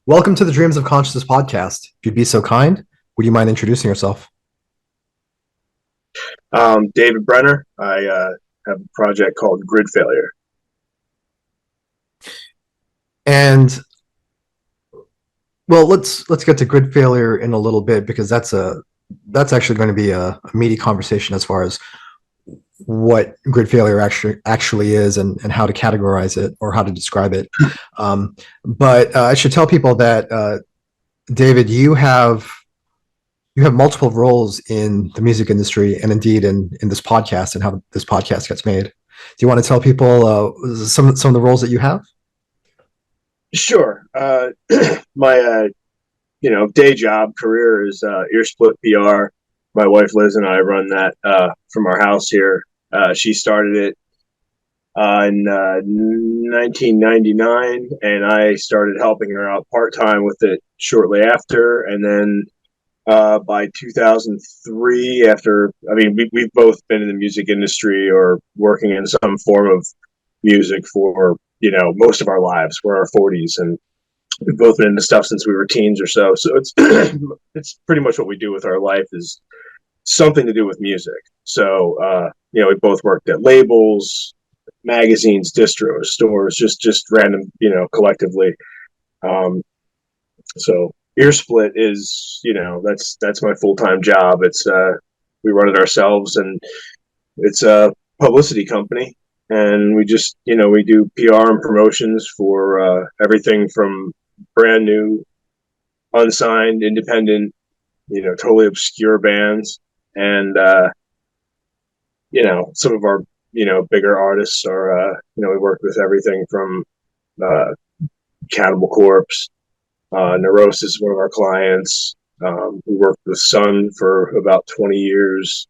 Welcome to the Dreams of Consciousness podcast. If you'd be so kind, would you mind introducing yourself? David Brenner. I have a project called Gridfailure. And well, let's get to grid failure in a little bit because that's actually going to be a meaty conversation as far as what grid failure actually is and how to categorize it or how to describe it. But I should tell people that David, you have multiple roles in the music industry and indeed in this podcast and how this podcast gets made. Do you want to tell people some of the roles that you have? Sure. My day job career is ear split PR. My wife Liz and I run that from our house here. She started it in 1999, and I started helping her out part time with it shortly after. And then by 2003, we've both been in the music industry or working in some form of music for most of our lives. We're in our 40s, and we've both been into stuff since we were teens or so. So it's it's pretty much what we do with our life is something to do with music. So we both worked at labels, magazines, distros, stores, just random, collectively. Um, so Ear Split is, that's my full time job. It's we run it ourselves, and it's a publicity company, and we just we do PR and promotions for everything from brand new, unsigned, independent, totally obscure bands, and some of our bigger artists are we work with everything from uh, Cannibal Corpse. Neurosis is one of our clients. We worked with Sun for about 20 years.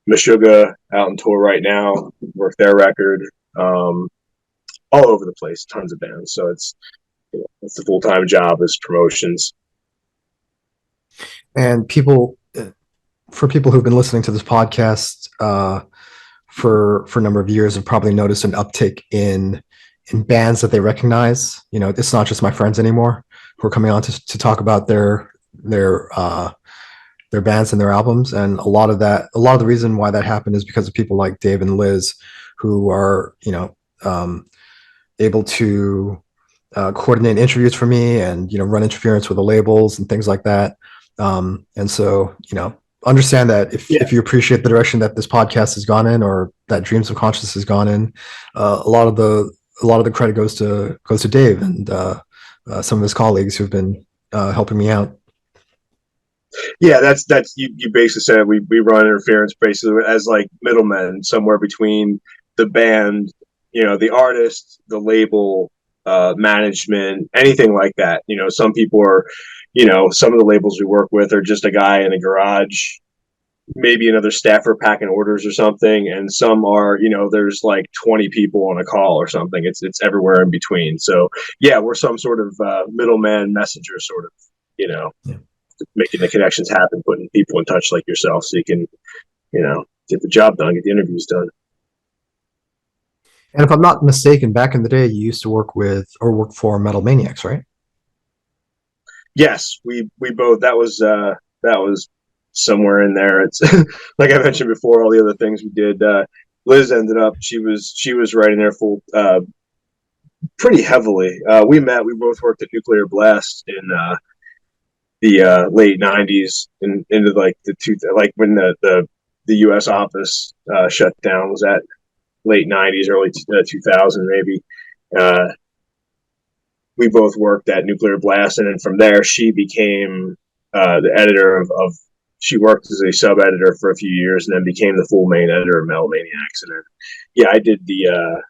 Meshuggah out on tour right now. Worked their record. All over the place, tons of bands. So it's a full time job as promotions. And for people who've been listening to this podcast for a number of years, have probably noticed an uptick in bands that they recognize. It's not just my friends anymore who are coming on to talk about their their bands and their albums. And a lot of the reason why that happened is because of people like Dave and Liz, who are able to coordinate interviews for me and run interference with the labels and things like that. And so understand that Yeah, if you appreciate the direction that this podcast has gone in or that Dreams of Consciousness has gone in, a lot of the credit goes to Dave and some of his colleagues who've been helping me out. yeah. That's you basically said we run interference basically as like middlemen somewhere between the band, the artist, the label, management, anything like that. Some people are, some of the labels we work with are just a guy in a garage, maybe another staffer packing orders or something, and some are, there's like 20 people on a call or something. It's everywhere in between. So yeah, we're some sort of middleman messenger, sort of, you know, Yeah. making the connections happen, putting people in touch like yourself, so you can, get the job done, get the interviews done. And if I'm not mistaken, back in the day, you used to work with or work for Metal Maniacs, right? Yes, we both. That was somewhere in there. It's like I mentioned before, all the other things we did. Liz ended up. She was writing there full pretty heavily. We both worked at Nuclear Blast in the late '90s and into like like when the U.S. office shut down was at late '90s, early 2000 maybe. Uh, we both worked at Nuclear Blast, and then from there she became the editor of. She worked as a sub editor for a few years, and then became the full main editor of Metal Maniacs. And then, yeah, I did the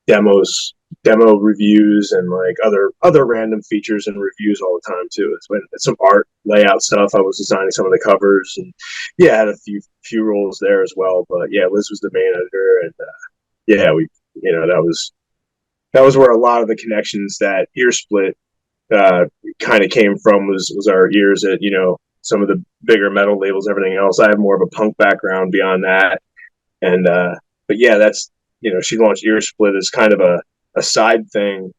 demo reviews and like other random features and reviews all the time too. It's when some art layout stuff. I was designing some of the covers, and yeah, I had a few roles there as well. But yeah, Liz was the main editor, and yeah, we that was where a lot of the connections that Ear Split kind of came from was our years at some of the bigger metal labels, everything else. I have more of a punk background beyond that, and but yeah, that's she launched Ear Split as kind of a side thing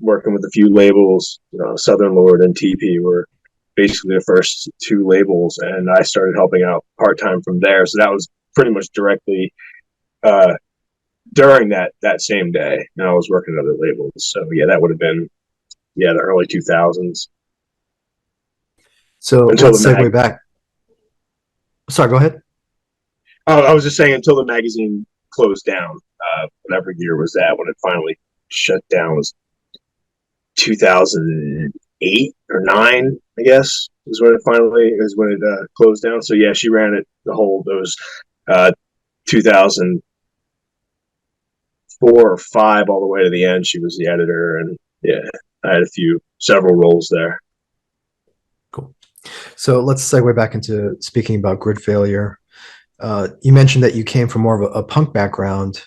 working with a few labels. Southern Lord and TP were basically the first two labels, and I started helping out part time from there. So that was pretty much directly during that same day. And I was working at other labels. So yeah, that would have been the early 2000s. So Until the let's segue back. Sorry, go ahead. I was just saying until the magazine closed down. Whatever year was that when it finally shut down? It was 2008 or 9, I guess, is when it closed down. So yeah, she ran it those 2004 or 5 all the way to the end. She was the editor, and yeah, I had several roles there. Cool. So let's segue back into speaking about Gridfailure. You mentioned that you came from more of a punk background.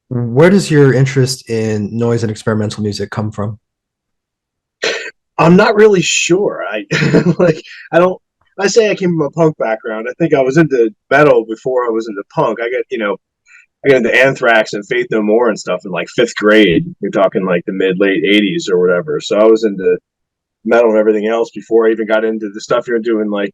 Where does your interest in noise and experimental music come from? I'm not really sure. I like I don't. I say I came from a punk background. I think I was into metal before I was into punk. I got into Anthrax and Faith No More and stuff in like 5th grade. You're talking like the late 80s or whatever. So I was into metal and everything else before I even got into the stuff you're doing, like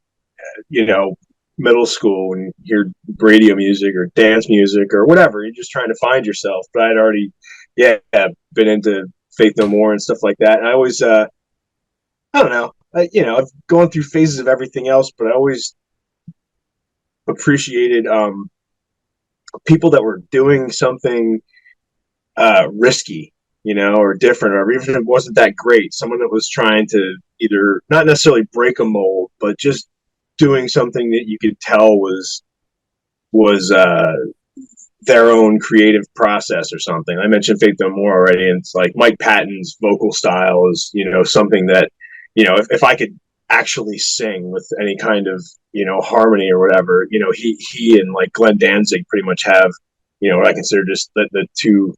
middle school when you hear radio music or dance music or whatever. You're just trying to find yourself. But I'd already, been into Faith No More and stuff like that. And I always, I don't know, I've gone through phases of everything else, but I always appreciated people that were doing something risky, or different, or even if it wasn't that great. Someone that was trying to either not necessarily break a mold, but just doing something that you could tell was their own creative process or something. I mentioned Faith No More already, and it's like Mike Patton's vocal style is, something that, if I could actually sing with any kind of, harmony or whatever, he and like Glenn Danzig pretty much have, what I consider just the two,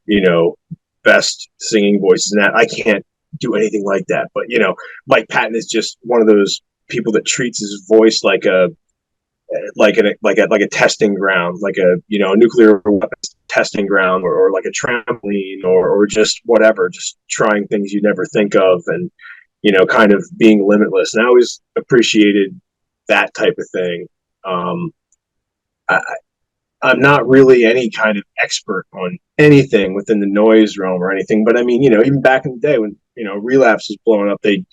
best singing voices. And that I can't do anything like that. But, Mike Patton is just one of those people that treats his voice like a testing ground, like a nuclear weapons testing ground, or like a trampoline, or just whatever, just trying things you never think of, and kind of being limitless. And I always appreciated that type of thing. I'm not really any kind of expert on anything within the noise realm or anything, but I mean, even back in the day when, Relapse was blowing up, they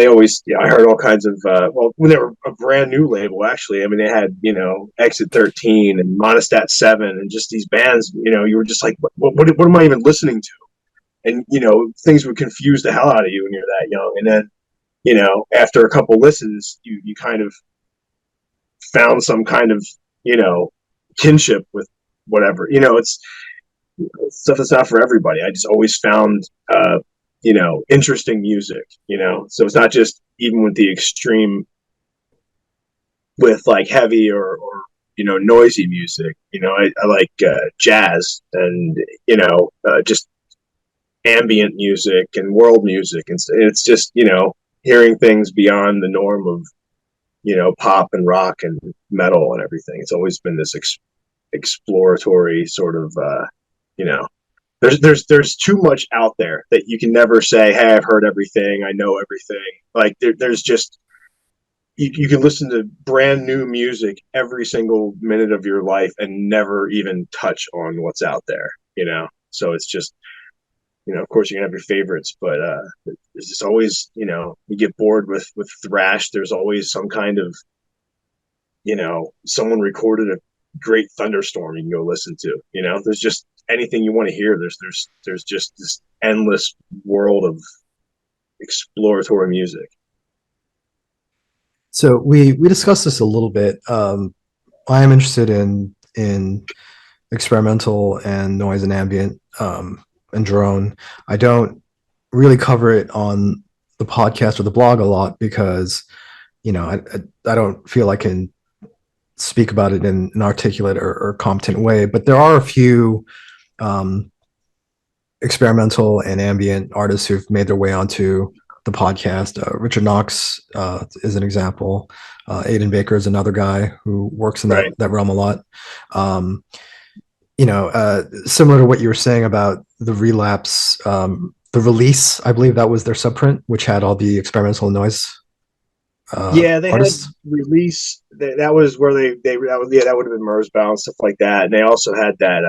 always, I heard all kinds of, when they were a brand new label, actually, I mean, they had, Exit 13 and Monostat 7 and just these bands, you were just like, what am I even listening to? And, things would confuse the hell out of you when you're that young. And then, after a couple listens, you kind of found some kind of, kinship with whatever. It's stuff that's not for everybody. I just always found interesting music, so it's not just even with the extreme with like heavy or noisy music. I like jazz and just ambient music and world music, and it's just hearing things beyond the norm of pop and rock and metal and everything. It's always been this exploratory sort of there's too much out there that you can never say, hey, I've heard everything, I know everything. Like there's just you can listen to brand new music every single minute of your life and never even touch on what's out there. So it's just of course you're gonna have your favorites, but there's just always, you get bored with thrash. There's always some kind of, someone recorded a great thunderstorm you can go listen to. There's just anything you want to hear. There's just this endless world of exploratory music. So we discussed this a little bit. I am interested in experimental and noise and ambient and drone. I don't really cover it on the podcast or the blog a lot because I don't feel I can speak about it in an articulate or competent way. But there are a few experimental and ambient artists who've made their way onto the podcast. Richard Knox is an example. Aiden Baker is another guy who works in that realm a lot. Similar to what you were saying about the Relapse, the Release, I believe that was their subprint, which had all the experimental noise Yeah, they had artists. release. That was where they that was, yeah, that would have been Merzbow and stuff like that. And they also had that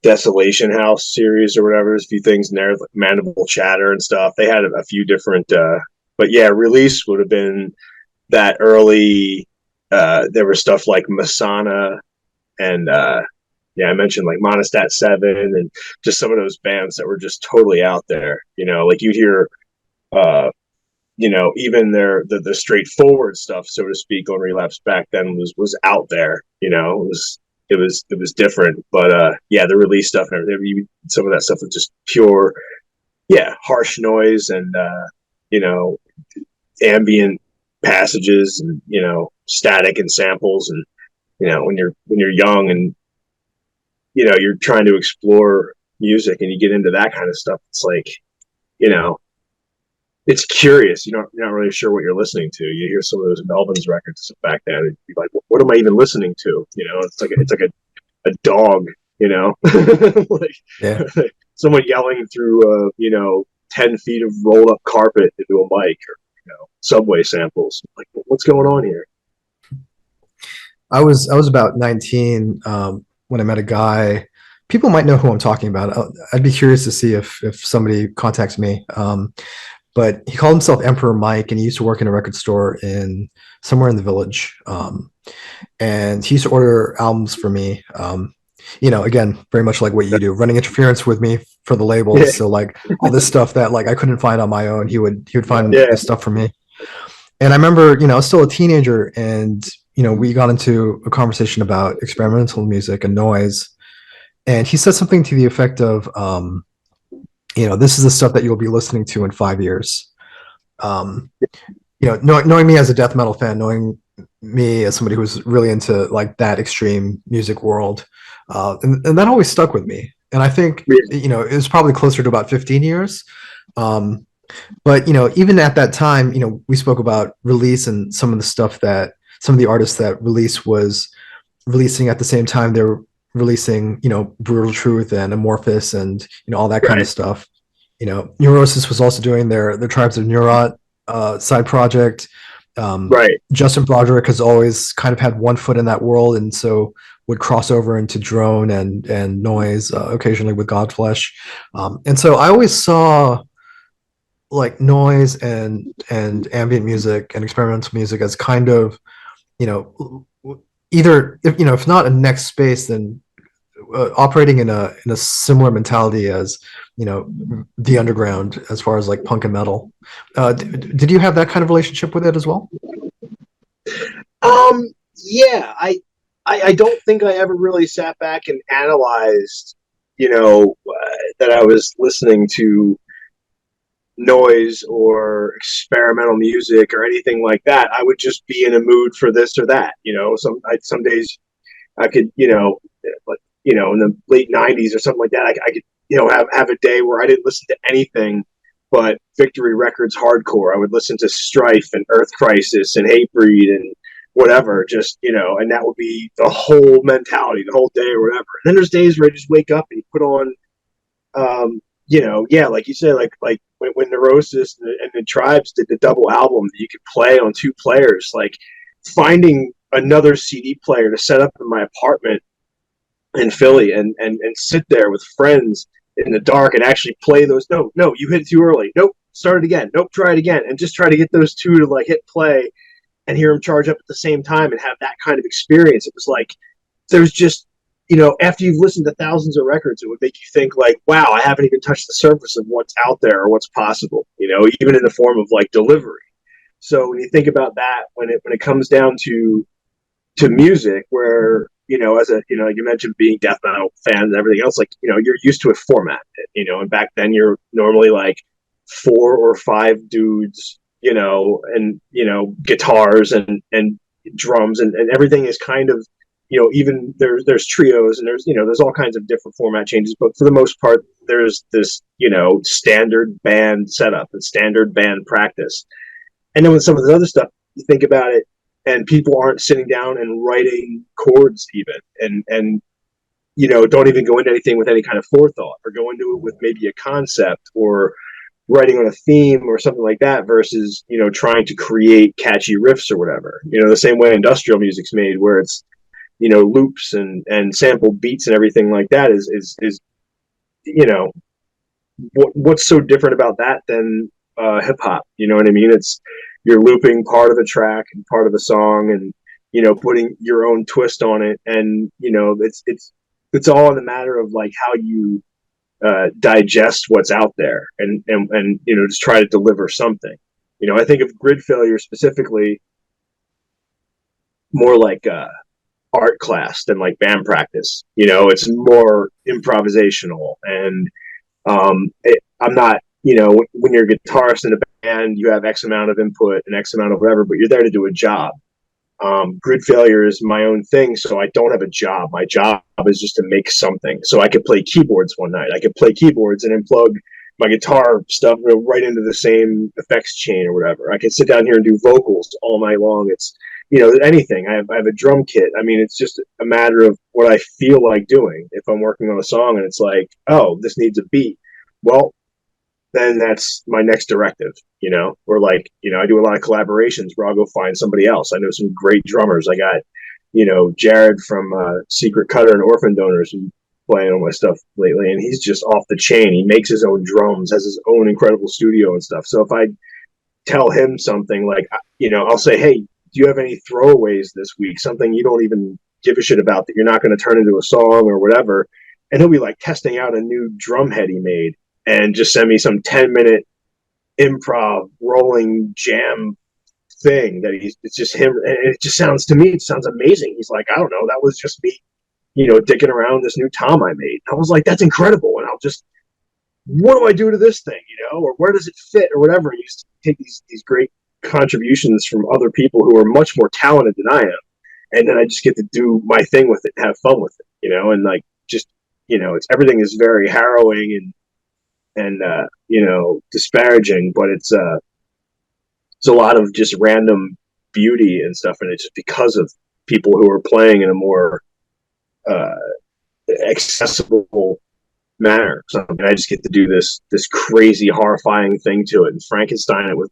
Desolation House series or whatever. There's a few things in there, like Mandible Chatter and stuff. They had a few different, but yeah, release would have been that early. There was stuff like Masana and yeah, I mentioned like Monostat Seven and just some of those bands that were just totally out there. Like you'd hear, uh, even the straightforward stuff, so to speak, on Relapse back then was out there. It was different, but yeah, the release stuff and everything, some of that stuff was just pure, yeah, harsh noise and you know ambient passages and static and samples and when you're young and you're trying to explore music and you get into that kind of stuff, it's like you know it's curious. You're not really sure what you're listening to. You hear some of those Melvins records back then, and you're like, "What am I even listening to?" It's like a dog. Like Yeah. someone yelling through 10 feet of rolled up carpet into a mic, or subway samples. Like, what's going on here? I was about 19 when I met a guy. People might know who I'm talking about. I'd be curious to see if somebody contacts me. But he called himself Emperor Mike, and he used to work in a record store in somewhere in the village. And he used to order albums for me. Again, very much like what you do, running interference with me for the Yeah, labels. So like all this stuff that like I couldn't find on my own, he would find yeah, this stuff for me. And I remember, I was still a teenager, and we got into a conversation about experimental music and noise. And he said something to the effect of, this is the stuff that you'll be listening to in 5 years. Um, knowing me as a death metal fan, knowing me as somebody who's really into like that extreme music world, and that always stuck with me. And I think yeah, it was probably closer to about 15 years. Um, but even at that time, we spoke about release and some of the stuff that some of the artists that release was releasing at the same time they're releasing, Brutal Truth and Amorphous and all that kind of right, stuff. Neurosis was also doing their Tribes of Neurot side project. right. Justin Broderick has always kind of had one foot in that world, and so would cross over into drone and noise occasionally with Godflesh. And so I always saw like noise and ambient music and experimental music as kind of you know either if not a next space, then operating in a similar mentality as the underground as far as like punk and metal. Did you have that kind of relationship with it as well? Yeah, I don't think I ever really sat back and analyzed, that I was listening to noise or experimental music or anything like that. I would just be in a mood for this or that. Some days I could, like in the late '90s or something like that, I could, have a day where I didn't listen to anything but Victory Records hardcore. I would listen to Strife and Earth Crisis and Hatebreed and whatever, just and that would be the whole mentality, the whole day or whatever. And then there's days where I just wake up and you put on yeah, like you said, like when Neurosis and the Tribes did the double album that you could play on two players, like finding another CD player to set up in my apartment in Philly and sit there with friends in the dark and actually play those. No, you hit it too early. Nope, start it again. Nope, try it again, and just try to get those two to like hit play and hear them charge up at the same time and have that kind of experience. It was like there's just after you've listened to thousands of records, it would make you think like, wow, I haven't even touched the surface of what's out there or what's possible, even in the form of like delivery. So when you think about that, when it comes down to music, where as a you mentioned being death metal fans and everything else, like you're used to a format, and back then you're normally like 4 or 5 dudes, and guitars and drums and everything is kind of even there's trios and there's all kinds of different format changes, but for the most part there's this standard band setup and standard band practice. And then with some of the other stuff, you think about it, and people aren't sitting down and writing chords even, and don't even go into anything with any kind of forethought, or go into it with maybe a concept or writing on a theme or something like that, versus trying to create catchy riffs or whatever. The same way industrial music's made, where it's loops and sample beats and everything like that is you know what's so different about that than hip hop? You know what I mean? It's You're looping part of the track and part of the song, and putting your own twist on it, and it's all in the matter of like how you digest what's out there, and just try to deliver something. I think of grid failure specifically more like art class than like band practice. It's more improvisational, and I'm not. When you're a guitarist in a band, you have X amount of input and X amount of whatever, but you're there to do a job. Grid failure is my own thing, so I don't have a job. My job is just to make something. So I could play keyboards one night. I could play keyboards and then plug my guitar stuff right into the same effects chain or whatever. I could sit down here and do vocals all night long. It's anything. I have a drum kit. I mean, it's just a matter of what I feel like doing. If I'm working on a song and it's like, oh, this needs a beat, well, then that's my next directive, or like, I do a lot of collaborations where I'll go find somebody else. I know some great drummers. I got, Jared from Secret Cutter and Orphan Donors who playing on my stuff lately, and he's just off the chain. He makes his own drums, has his own incredible studio and stuff. So if I tell him something like, I'll say, hey, do you have any throwaways this week? Something you don't even give a shit about that you're not going to turn into a song or whatever. And he'll be like testing out a new drum head he made, and just send me some 10-minute improv rolling jam thing that it's just him. And it just sounds, to me, it sounds amazing. He's like, I don't know, that was just me, dicking around this new tom I made. I was like, that's incredible. And I'll just, what do I do to this thing, or where does it fit or whatever. And you just take these great contributions from other people who are much more talented than I am. And then I just get to do my thing with it and have fun with it, and like, just, it's, everything is very harrowing and disparaging, but it's a lot of just random beauty and stuff, and it's just because of people who are playing in a more accessible manner. So I just get to do this crazy, horrifying thing to it and Frankenstein it with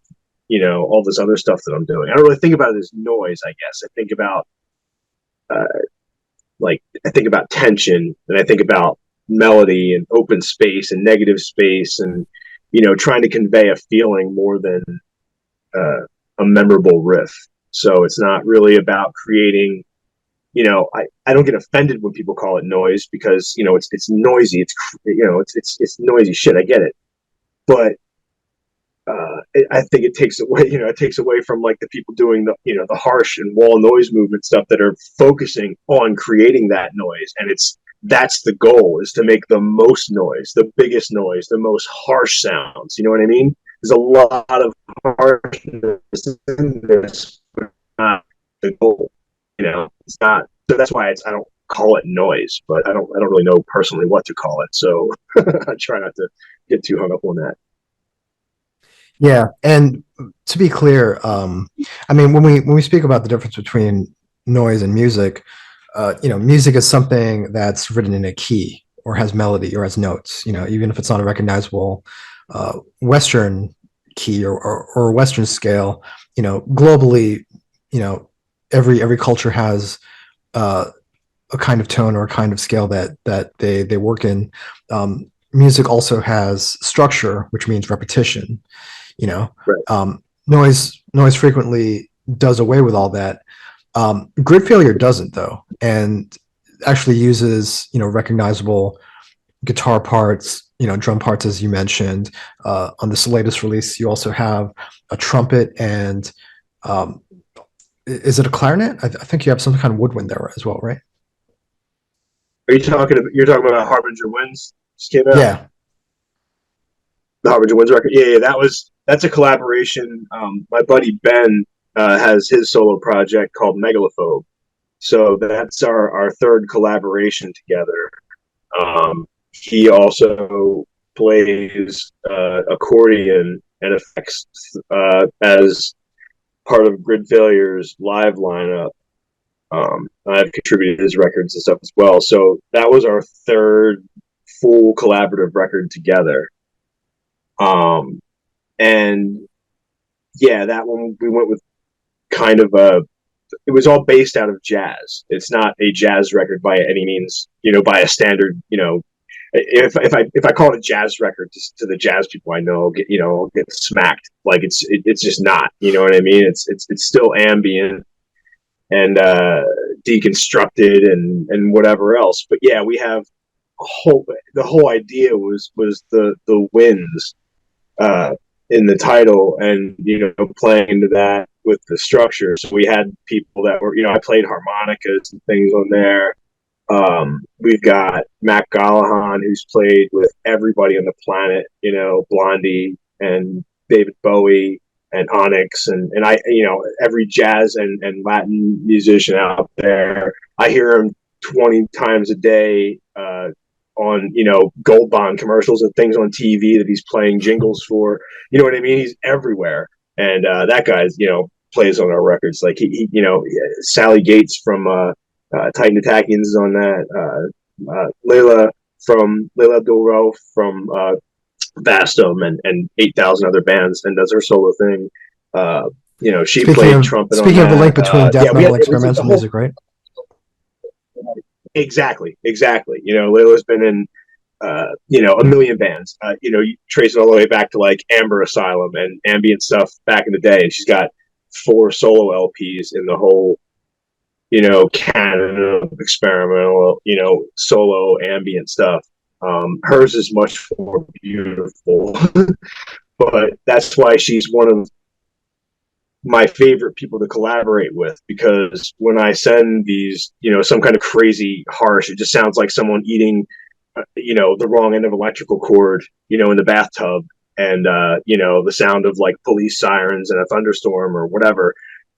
all this other stuff that I'm doing. I don't really think about it as noise. I guess I think about I think about tension, and I think about melody and open space and negative space, and trying to convey a feeling more than a memorable riff. So it's not really about creating, I don't get offended when people call it noise, because it's noisy, it's noisy shit, I get it, but I think it takes away from like the people doing the harsh and wall noise movement stuff that are focusing on creating that noise. And that's the goal, is to make the most noise, the biggest noise, the most harsh sounds. You know what I mean? There's a lot of harshness in this, but not the goal. It's not. So that's why I don't call it noise, but I don't really know personally what to call it. So I try not to get too hung up on that. Yeah, and to be clear, I mean, when we speak about the difference between noise and music, music is something that's written in a key or has melody or has notes. Even if it's not a recognizable Western key or Western scale, globally, every culture has a kind of tone or a kind of scale that they work in. Music also has structure, which means repetition. Right. Noise frequently does away with all that. Grid failure doesn't, though, and actually uses recognizable guitar parts, drum parts, as you mentioned. On this latest release, you also have a trumpet and is it a clarinet? I think you have some kind of woodwind there as well, right? You're talking about Harbinger Winds just came out? Yeah. The Harbinger Winds record? Yeah, that's a collaboration. My buddy Ben has his solo project called Megalophobe. So that's our third collaboration together. He also plays accordion and effects as part of Grid Failure's live lineup. I've contributed his records and stuff as well. So that was our third full collaborative record together. And yeah, that one we went with kind of a, it was all based out of jazz. It's not a jazz record by any means, by a standard, if I call it a jazz record to the jazz people I know, I'll get smacked. Like it's just not, you know what I mean? It's still ambient and deconstructed and whatever else. But yeah, we have the whole idea was the winds uh, in the title, and playing into that with the structure. So we had people that were, I played harmonicas and things on there. We've got Matt Gallahan, who's played with everybody on the planet, Blondie and David Bowie and Onyx, and I, every jazz and Latin musician out there. I hear him 20 times a day on, Gold Bond commercials and things on TV that he's playing jingles for. You know what I mean? He's everywhere, and that guy's, plays on our records. Like Sally Gates from Titan Attackians is on that. Layla Abdul from Vastum and 8,000 other bands, and does her solo thing. She played trumpet on that. Speaking of the link between death metal and it was experimental music, right? Exactly. Layla's been in a million bands. You trace it all the way back to like Amber Asylum and ambient stuff back in the day, and she's got 4 solo LPs in the whole, canon of experimental, solo ambient stuff. Hers is much more beautiful, but that's why she's one of my favorite people to collaborate with, because when I send these, some kind of crazy harsh, it just sounds like someone eating, the wrong end of electrical cord, in the bathtub, and the sound of like police sirens and a thunderstorm or whatever.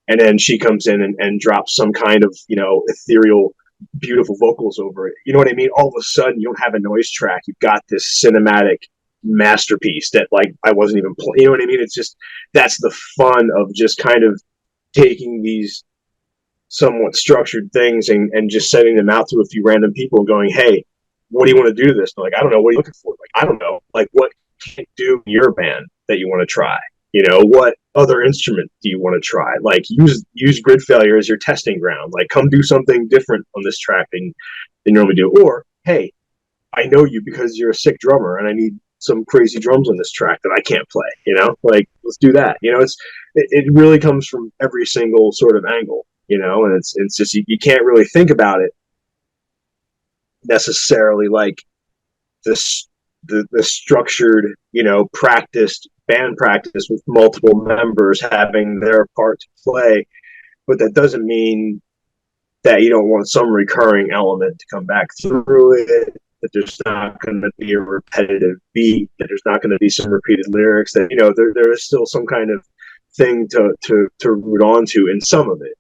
And then she comes in and drops some kind of, ethereal, beautiful vocals over it. You know what I mean? All of a sudden, you don't have a noise track. You've got this cinematic masterpiece that, like, I wasn't even playing. You know what I mean? It's just, that's the fun of just kind of taking these somewhat structured things and just sending them out to a few random people and going, hey, what do you want to do this? They're like, I don't know. What are you looking for? Like, I don't know. Like, what can you do in your band that you want to try? What other instrument do you want to try? Like, use Gridfailure as your testing ground. Like, come do something different on this track than you normally do. Or, hey, I know you because you're a sick drummer and I need some crazy drums on this track that I can't play, like, let's do that. It really comes from every single sort of angle, and it's just, you can't really think about it necessarily like this, the structured, practiced band practice with multiple members having their part to play. But that doesn't mean that you don't want some recurring element to come back through it, that there's not going to be a repetitive beat, that there's not going to be some repeated lyrics, that, there is still some kind of thing to root onto in some of it,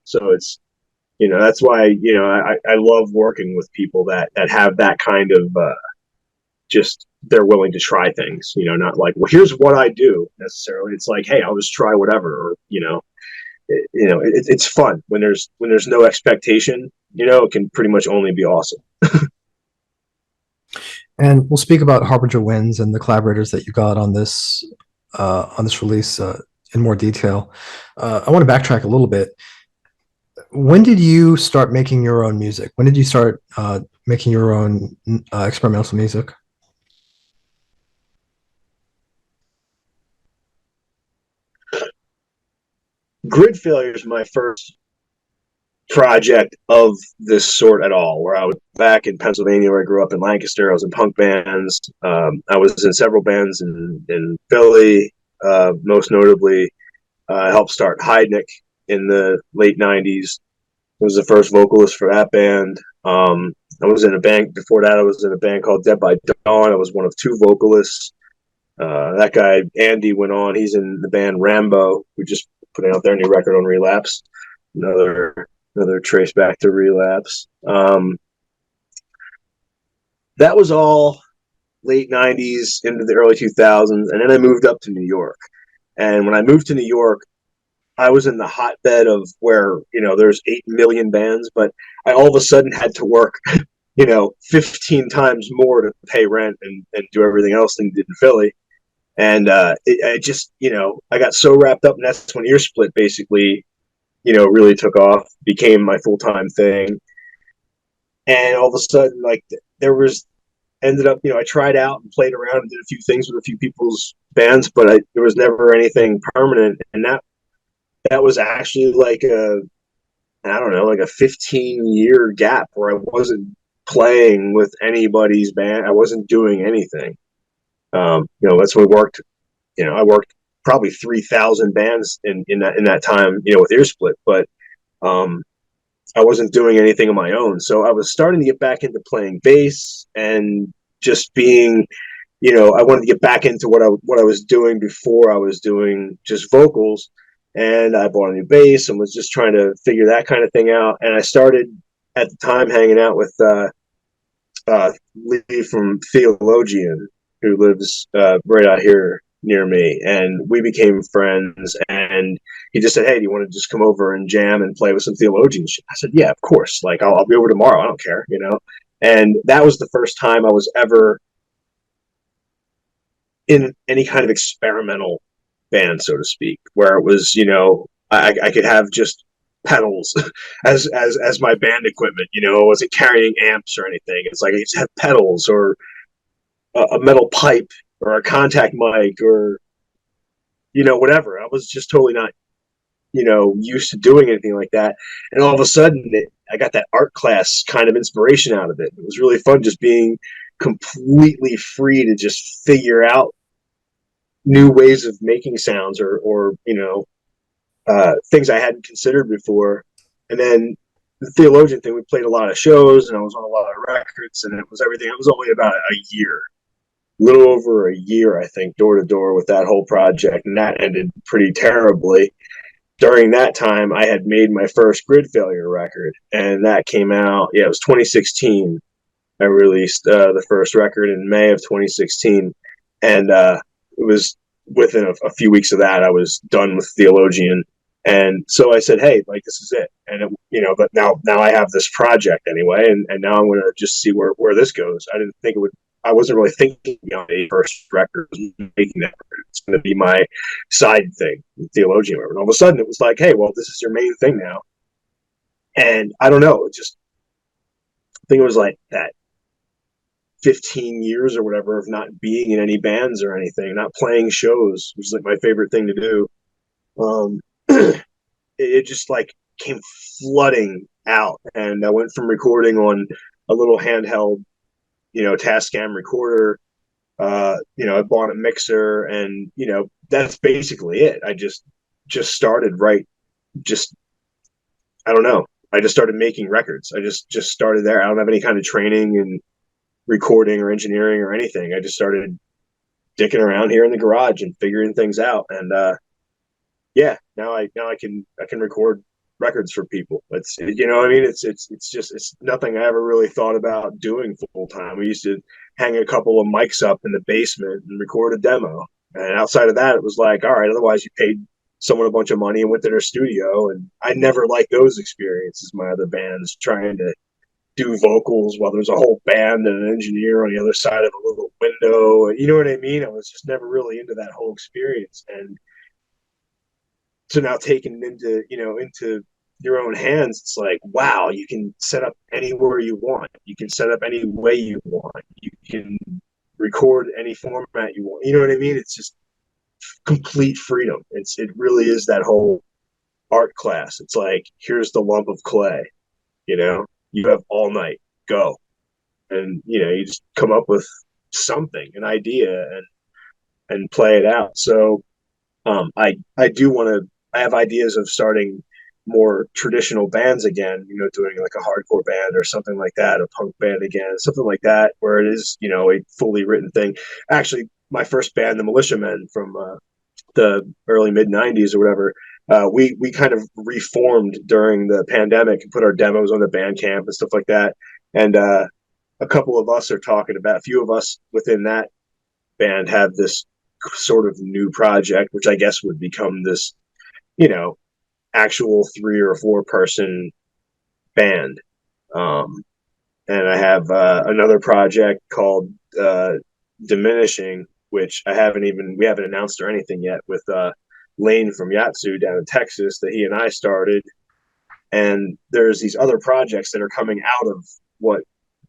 So it's, that's why, I love working with people that have that kind of, just, they're willing to try things, not like, well, here's what I do necessarily. It's like, hey, I'll just try whatever, or, it's fun when there's no expectation. It can pretty much only be awesome. And we'll speak about Harbinger Winds and the collaborators that you got on this release in more detail. I want to backtrack a little bit. When did you start making your own music? When did you start making your own experimental music? Gridfailure is my first project of this sort at all, where I was back in Pennsylvania, where I grew up in Lancaster. I was in punk bands. I was in several bands in Philly. Most notably, I helped start Heidnik in the late 90s. I was the first vocalist for that band. I was in a band before that. I was in a band called Dead by Dawn. I was one of 2 vocalists. That guy, Andy, went on. He's in the band Rambo, who just putting out their new record on Relapse. Another trace back to Relapse. That was all late 90s into the early 2000s. And then I moved up to New York. And when I moved to New York, I was in the hotbed of where, there's 8 million bands, but I all of a sudden had to work, 15 times more to pay rent and do everything else than did in Philly. And I just, I got so wrapped up, and that's when Ear Split basically, really took off, became my full time thing. And all of a sudden, like, there was, ended up, I tried out and played around and did a few things with a few people's bands, but there was never anything permanent. And that was actually like I don't know, like a 15-year gap where I wasn't playing with anybody's band. I wasn't doing anything. That's when we worked. I worked probably 3,000 bands in that time, with Ear Split, but um, I wasn't doing anything on my own. So I was starting to get back into playing bass and just being, I wanted to get back into what I was doing before I was doing just vocals. And I bought a new bass and was just trying to figure that kind of thing out. And I started at the time hanging out with Lee from Theologian, who lives right out here near me, and we became friends. And he just said, "Hey, do you want to just come over and jam and play with some Theologian shit?" I said, "Yeah, of course. Like, I'll be over tomorrow. I don't care." And that was the first time I was ever in any kind of experimental band, so to speak, where it was, I could have just pedals as my band equipment. I wasn't carrying amps or anything. It's like I just had pedals or a metal pipe or a contact mic or whatever. I was just totally not used to doing anything like that. And all of a sudden, I got that art class kind of inspiration out of it. It was really fun just being completely free to just figure out new ways of making sounds or things I hadn't considered before. And then the Theologian thing, we played a lot of shows and I was on a lot of records, and it was everything. It was only about a year, little over a year, I think, door to door with that whole project, and that ended pretty terribly. During that time, I had made my first Gridfailure record, and that came out. Yeah, it was 2016. I released the first record in May of 2016, and it was within a few weeks of that I was done with Theologian. And so I said, "Hey, like, this is it." And but now I have this project anyway, and now I'm going to just see where this goes. I didn't think it would. I wasn't really thinking a first record, making that record. It's going to be my side thing, Theologian. And all of a sudden, it was like, "Hey, well, this is your main thing now." And I don't know, it just, I think it was like that 15 years or whatever of not being in any bands or anything, not playing shows, which is like my favorite thing to do. It just like came flooding out, and I went from recording on a little handheld, Tascam recorder. I bought a mixer, and that's basically it. I just started right, just I don't know. I just started making records. I just started there. I don't have any kind of training in recording or engineering or anything. I just started dicking around here in the garage and figuring things out. And yeah, now I can record records for people. It's what I mean. It's just it's nothing I ever really thought about doing full time. We used to hang a couple of mics up in the basement and record a demo. And outside of that, it was like, all right. Otherwise, you paid someone a bunch of money and went to their studio. And I never liked those experiences. My other bands trying to do vocals while there's a whole band and an engineer on the other side of a little window. You know what I mean? I was just never really into that whole experience. And so now taking into your own hands, it's like, wow, you can set up anywhere you want. You can set up any way you want. You can record any format you want. You know what I mean? It's just complete freedom. It really is that whole art class. It's like, here's the lump of clay, you have all night, go. And you just come up with something, an idea, and play it out. So I do want to. I have ideas of starting more traditional bands again. Doing like a hardcore band or something like that, a punk band again, something like that, where it is a fully written thing. Actually, my first band, the Militiamen, from the early mid '90s or whatever. We kind of reformed during the pandemic and put our demos on the Bandcamp and stuff like that. And a couple of us are talking about, a few of us within that band have this sort of new project, which I guess would become this, actual 3 or 4 person band. And I have another project called Diminishing, which we haven't announced or anything yet, with Lane from Yatsu down in Texas that he and I started. And there's these other projects that are coming out of what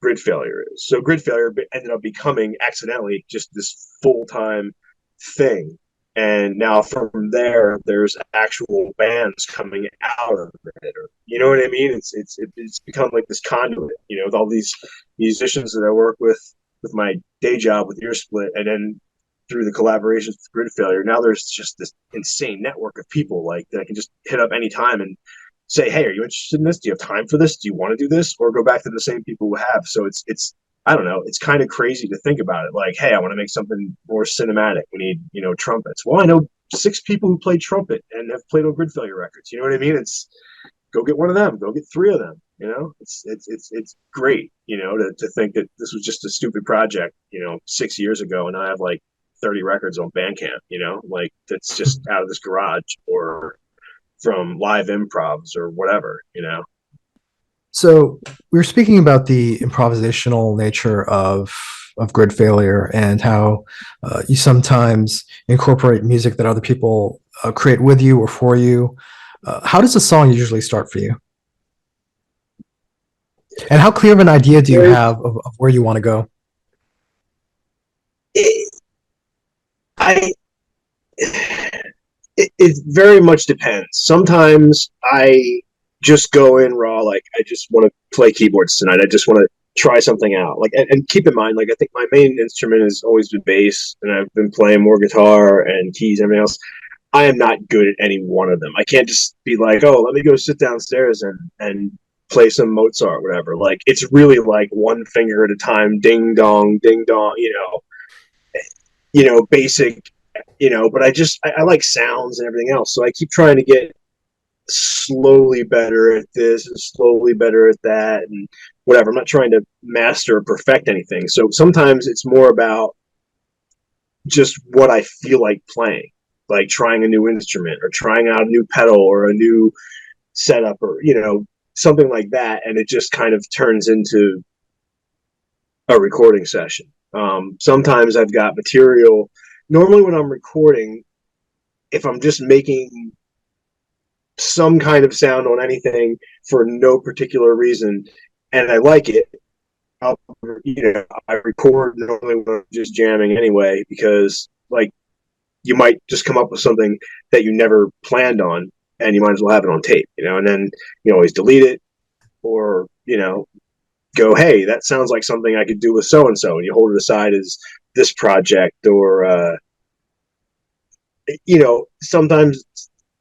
Gridfailure is. So Gridfailure ended up becoming accidentally just this full-time thing. And now from there, there's actual bands coming out of it. Or, you know what I mean? It's become like this conduit, with all these musicians that I work with my day job with Earsplit, and then through the collaborations with Gridfailure. Now there's just this insane network of people like that I can just hit up anytime and say, hey, are you interested in this? Do you have time for this? Do you want to do this? Or go back to the same people who have. So it's I don't know, it's kind of crazy to think about it. Like, hey, I want to make something more cinematic. We need, trumpets. Well, I know 6 people who play trumpet and have played on Gridfailure records. You know what I mean? It's go get one of them, go get 3 of them. It's great, to think that this was just a stupid project, 6 years ago, and I have like 30 records on Bandcamp, like that's just out of this garage or from live improvs or whatever. So we were speaking about the improvisational nature of Gridfailure and how you sometimes incorporate music that other people create with you or for you. How does a song usually start for you? And how clear of an idea do you have of where you want to go? I it very much depends. Sometimes I just go in raw, like I just want to play keyboards tonight. I just want to try something out. Like, and keep in mind, like I think my main instrument has always been bass, and I've been playing more guitar and keys and everything else. I am not good at any one of them. I can't just be like, oh, let me go sit downstairs and play some Mozart, whatever. Like, it's really like one finger at a time, ding dong, basic, but I like sounds and everything else. So I keep trying to get slowly better at this and slowly better at that and whatever. I'm not trying to master or perfect anything. So sometimes it's more about just what I feel like playing, like trying a new instrument or trying out a new pedal or a new setup or, something like that. And it just kind of turns into a recording session. Sometimes I've got material. Normally when I'm recording, if I'm just making some kind of sound on anything for no particular reason and I like it, I record normally when I'm just jamming anyway, because like you might just come up with something that you never planned on and you might as well have it on tape, and then you always delete it or, go, hey, that sounds like something I could do with so and so, and you hold it aside as this project. Or sometimes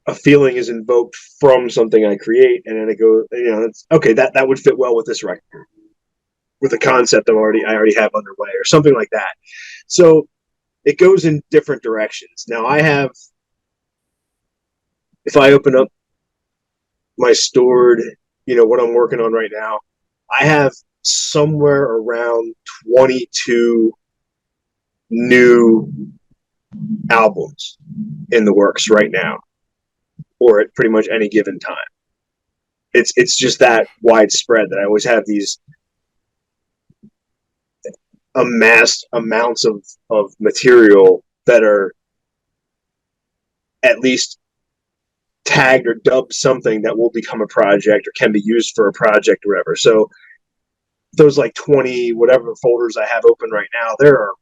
a feeling is invoked from something I create, and then it goes, it's okay, that would fit well with this record, with a concept I already have underway, or something like that. So it goes in different directions. Now if I open up my stored, what I'm working on right now, I have somewhere around 22 new albums in the works right now, or at pretty much any given time. It's just that widespread that I always have these amassed amounts of material that are at least tagged or dubbed something that will become a project or can be used for a project or whatever. So those like 20 whatever folders I have open right now, there are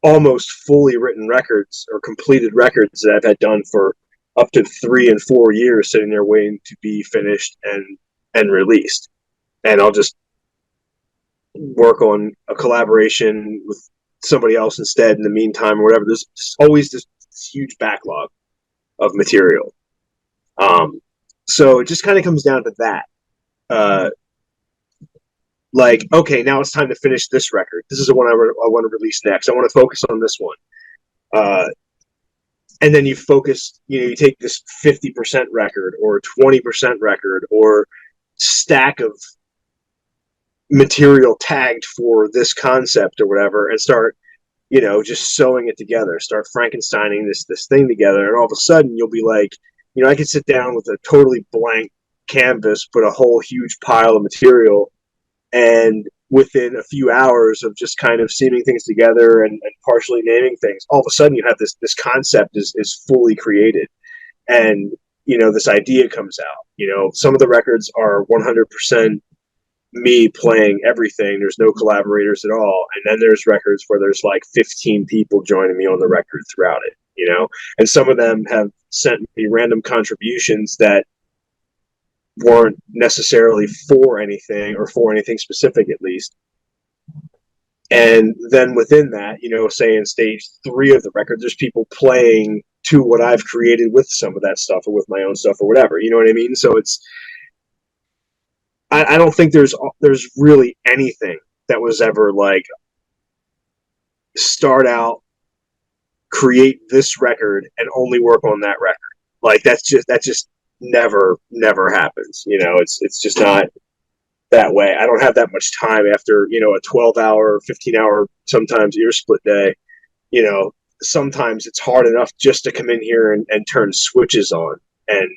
almost fully written records or completed records that I've had done for up to 3 and 4 years, sitting there waiting to be finished and released. And I'll just work on a collaboration with somebody else instead in the meantime or whatever. There's just always this huge backlog of material. So it just kind of comes down to that. Like, okay, now it's time to finish this record. This is the one I want to release next. I want to focus on this one. And then you focus, you take this 50% record or 20% record or stack of material tagged for this concept or whatever, and start, just sewing it together, start Frankensteining this thing together. And all of a sudden you'll be like, I could sit down with a totally blank canvas, put a whole huge pile of material, and within a few hours of just kind of seaming things together and partially naming things, all of a sudden you have this concept is fully created, and this idea comes out. Some of the records are 100% me playing everything. There's no collaborators at all, and then there's records where there's like 15 people joining me on the record throughout it. And some of them have sent me random contributions that weren't necessarily for anything, or for anything specific at least. And then within that, say in stage 3 of the record, there's people playing to what I've created with some of that stuff, or with my own stuff, or whatever. You know what I mean? So I don't think there's really anything that was ever like, start out, create this record, and only work on that record. Like that just never happens. It's just not that way. I don't have that much time after a 12-hour, 15-hour, sometimes ear split day. Sometimes it's hard enough just to come in here and turn switches on and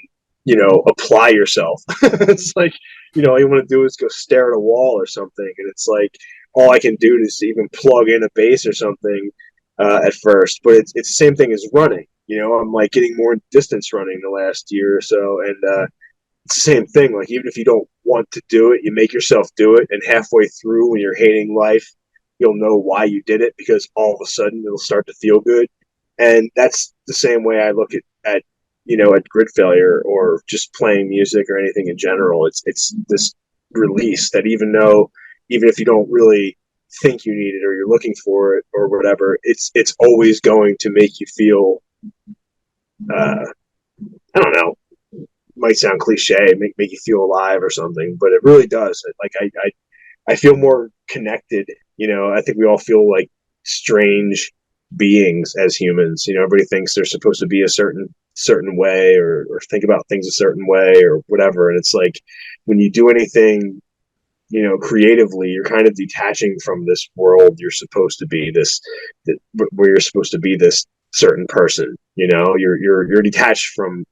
apply yourself. It's like, all you want to do is go stare at a wall or something, and it's like all I can do is even plug in a bass or something at first. But it's the same thing as running. I'm like getting more distance running the last year or so, and it's the same thing. Like, even if you don't want to do it, you make yourself do it, and halfway through, when you're hating life, you'll know why you did it, because all of a sudden it'll start to feel good. And that's the same way I look at grid failure, or just playing music, or anything in general. It's this release that, even if you don't really think you need it, or you're looking for it, or whatever, it's always going to make you feel, I don't know, might sound cliche, make you feel alive or something, but it really does. Like, I feel more connected. I think we all feel like strange beings as humans. Everybody thinks they're supposed to be a certain way, or think about things a certain way, or whatever. And it's like, when you do anything, creatively, you're kind of detaching from this world. You're supposed to be where you're supposed to be this certain person. You're detached from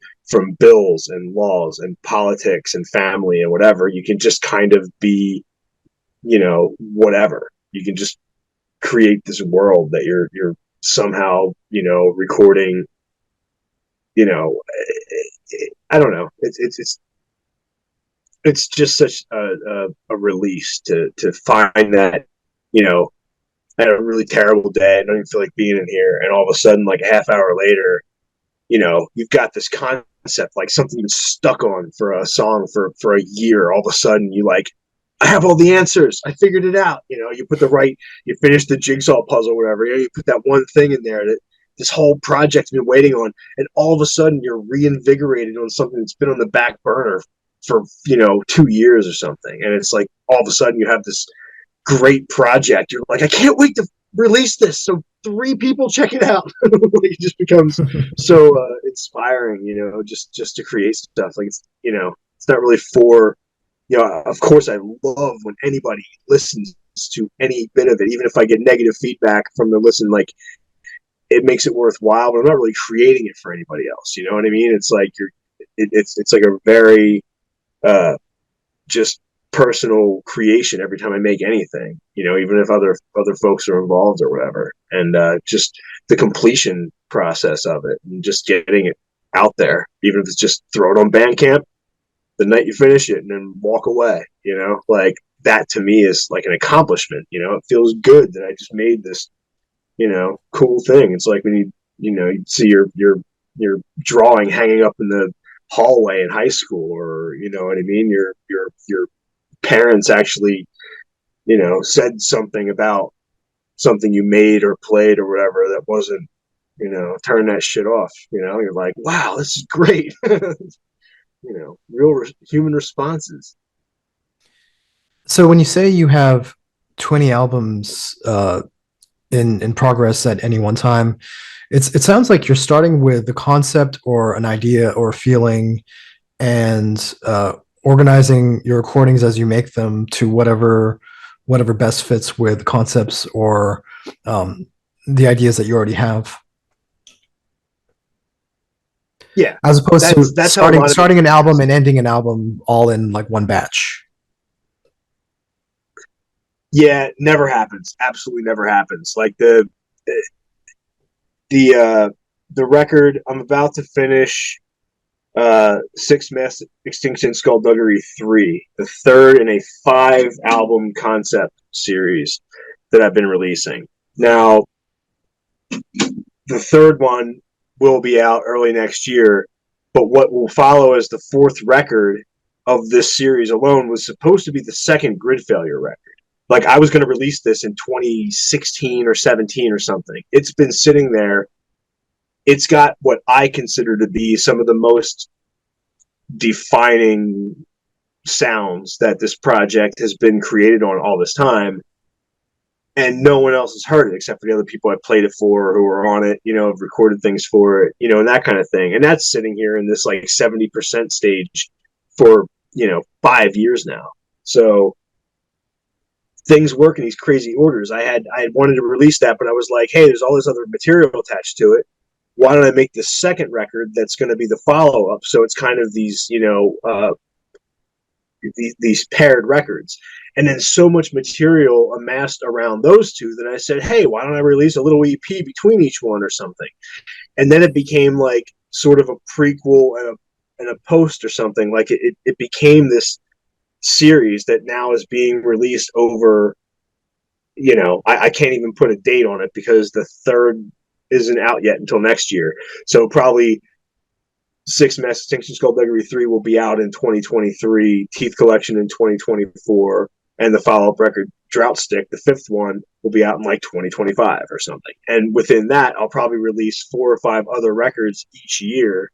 bills and laws and politics and family and whatever. You can just kind of be, whatever. You can just create this world that you're somehow, recording. I don't know. It's just such a release to find that, I had a really terrible day. I don't even feel like being in here, and all of a sudden, like a half hour later, you've got this concept, like something you've been stuck on for a song for a year. All of a sudden, you like, I have all the answers. I figured it out. You finish the jigsaw puzzle, whatever. You put that one thing in there that this whole project's been waiting on, and all of a sudden you're reinvigorated on something that's been on the back burner for 2 years or something. And it's like, all of a sudden you have this great project. You're like, I can't wait to release this so 3 people check it out. It just becomes so inspiring, just to create stuff. Like, it's not really for, of course I love when anybody listens to any bit of it, even if I get negative feedback from the listen. Like, it makes it worthwhile, but I'm not really creating it for anybody else. You know what I mean? It's like it's like a very just personal creation every time I make anything, even if other folks are involved or whatever. And just the completion process of it, and just getting it out there, even if it's just throw it on Bandcamp the night you finish it and then walk away, like, that to me is like an accomplishment. It feels good that I just made this, cool thing. It's like when you see your drawing hanging up in the hallway in high school, or what I mean, your parents actually, said something about something you made or played or whatever that wasn't, turn that shit off. You're like, wow, this is great. Real human responses. So when you say you have 20 albums in progress at any one time, it sounds like you're starting with the concept or an idea or a feeling, and organizing your recordings as you make them to whatever best fits with concepts or the ideas that you already have. Yeah, as opposed to that's how a starting lot of starting music an album is. and ending an album all in like one batch. Yeah, never happens. Absolutely never happens. Like the the record I'm about to finish, Six Mass Extinction Skullduggery 3, the third in a 5 album concept series that I've been releasing. Now, the third one will be out early next year, but what will follow as the fourth record of this series alone was supposed to be the second Gridfailure record. Like I was going to release this in 2016 or 17 or something. It's been sitting there. It's got what I consider to be some of the most defining sounds that this project has been created on all this time, and no one else has heard it except for the other people I played it for who were on it, have recorded things for it, and that kind of thing. And that's sitting here in this like 70% stage for 5 years now. So things work in these crazy orders. I had wanted to release that, but I was like, hey, there's all this other material attached to it. Why don't I make the second record that's going to be the follow up? So it's kind of these these paired records. And then so much material amassed around those two that I said, hey, why don't I release a little EP between each one or something? And then it became like sort of a prequel and a post or something. Like it became this series that now is being released over, I can't even put a date on it because the third isn't out yet until next year. So probably Six Mass Extinction Skullduggery 3 will be out in 2023, Teeth Collection in 2024, and the follow up record, Drought Stick, the fifth one, will be out in like 2025 or something. And within that, I'll probably release 4 or 5 other records each year,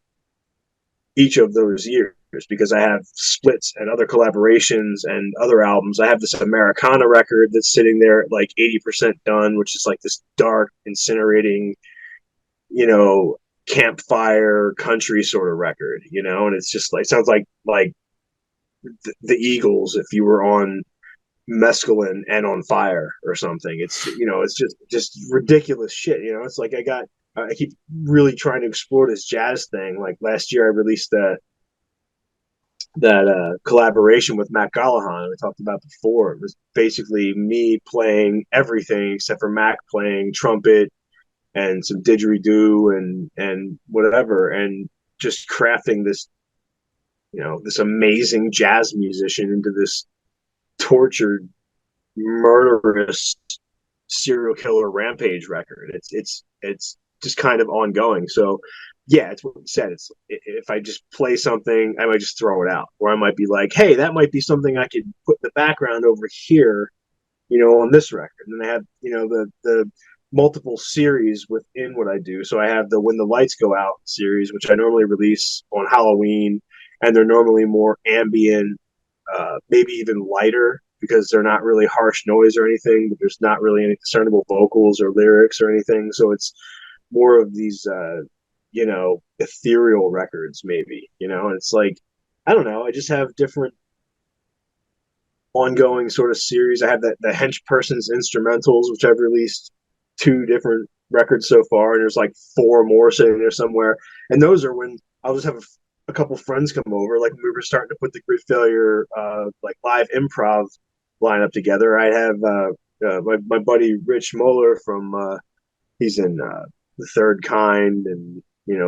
each of those years, because I have splits and other collaborations and other albums. I have this Americana record that's sitting there at like 80% done, which is like this dark, incinerating, you know, campfire country sort of record, and it's just like sounds like the Eagles if you were on mescaline and on fire or something. It's just ridiculous shit. It's like I keep really trying to explore this jazz thing. Like last year, I released that collaboration with Matt Gallahan we talked about before. It was basically me playing everything except for Mac playing trumpet and some didgeridoo and whatever, and just crafting this amazing jazz musician into this tortured, murderous serial killer rampage record. It's just kind of ongoing. So yeah, it's what you said. It's if I just play something, I might just throw it out, or I might be like, hey, that might be something I could put in the background over here, on this record. And then I have, the multiple series within what I do. So I have the When the Lights Go Out series, which I normally release on Halloween, and they're normally more ambient, maybe even lighter because they're not really harsh noise or anything, but there's not really any discernible vocals or lyrics or anything. So it's more of these, ethereal records, maybe, and it's like, I don't know. I just have different ongoing sort of series. I have the Hench Persons instrumentals, which I've released 2 different records so far, and there's like 4 more sitting there somewhere. And those are when I'll just have a couple friends come over. Like when we were starting to put the Gridfailure like live improv lineup together, I have my buddy Rich Moeller from he's in the Third Kind and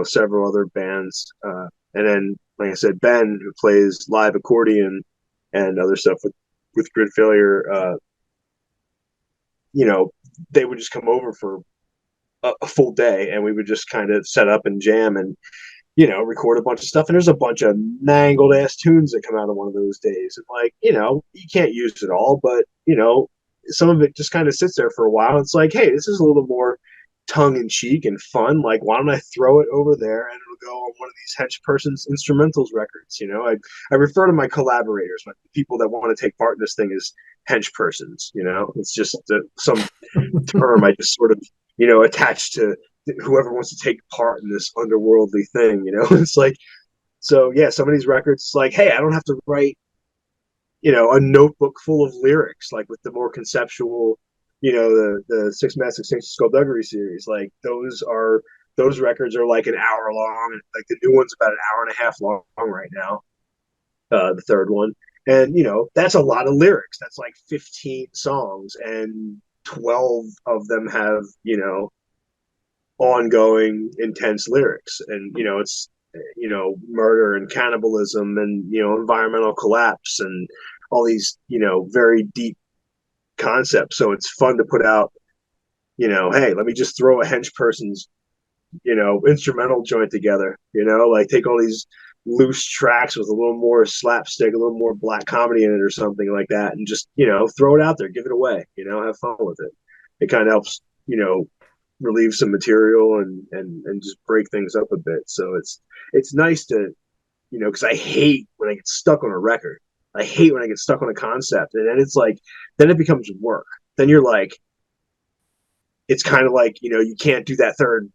several other bands, and then like I said, Ben, who plays live accordion and other stuff with Gridfailure. They would just come over for a full day, and we would just kind of set up and jam and record a bunch of stuff. And there's a bunch of mangled ass tunes that come out of one of those days. And like, you can't use it all, but some of it just kind of sits there for a while. It's like, hey, this is a little more tongue in cheek and fun. Like, why don't I throw it over there and it'll go on one of these Hench Persons instrumentals records? I refer to my collaborators, my people that want to take part in this thing as Hench Persons. It's just some term I just sort of attach to whoever wants to take part in this underworldly thing. It's like, so yeah, some of these records, it's like, hey, I don't have to write a notebook full of lyrics, like with the more conceptual, the Six Mass Extinction Skullduggery series. Like those are those records are like an hour long. Like the new one's about an hour and a half long right now. The third one, and that's a lot of lyrics. That's like 15 songs, and 12 of them have ongoing intense lyrics, and it's murder and cannibalism and environmental collapse and all these very deep concepts. So it's fun to put out, hey, let me just throw a hench person's instrumental joint together, like take all these loose tracks with a little more slapstick, a little more black comedy in it or something like that, and just throw it out there, give it away, have fun with it. It kind of helps relieve some material and just break things up a bit. So it's nice to because I hate when I get stuck on a record. I hate when I get stuck on a concept, and then it's like then it becomes work. Then you're like, it's kind of like you can't do that third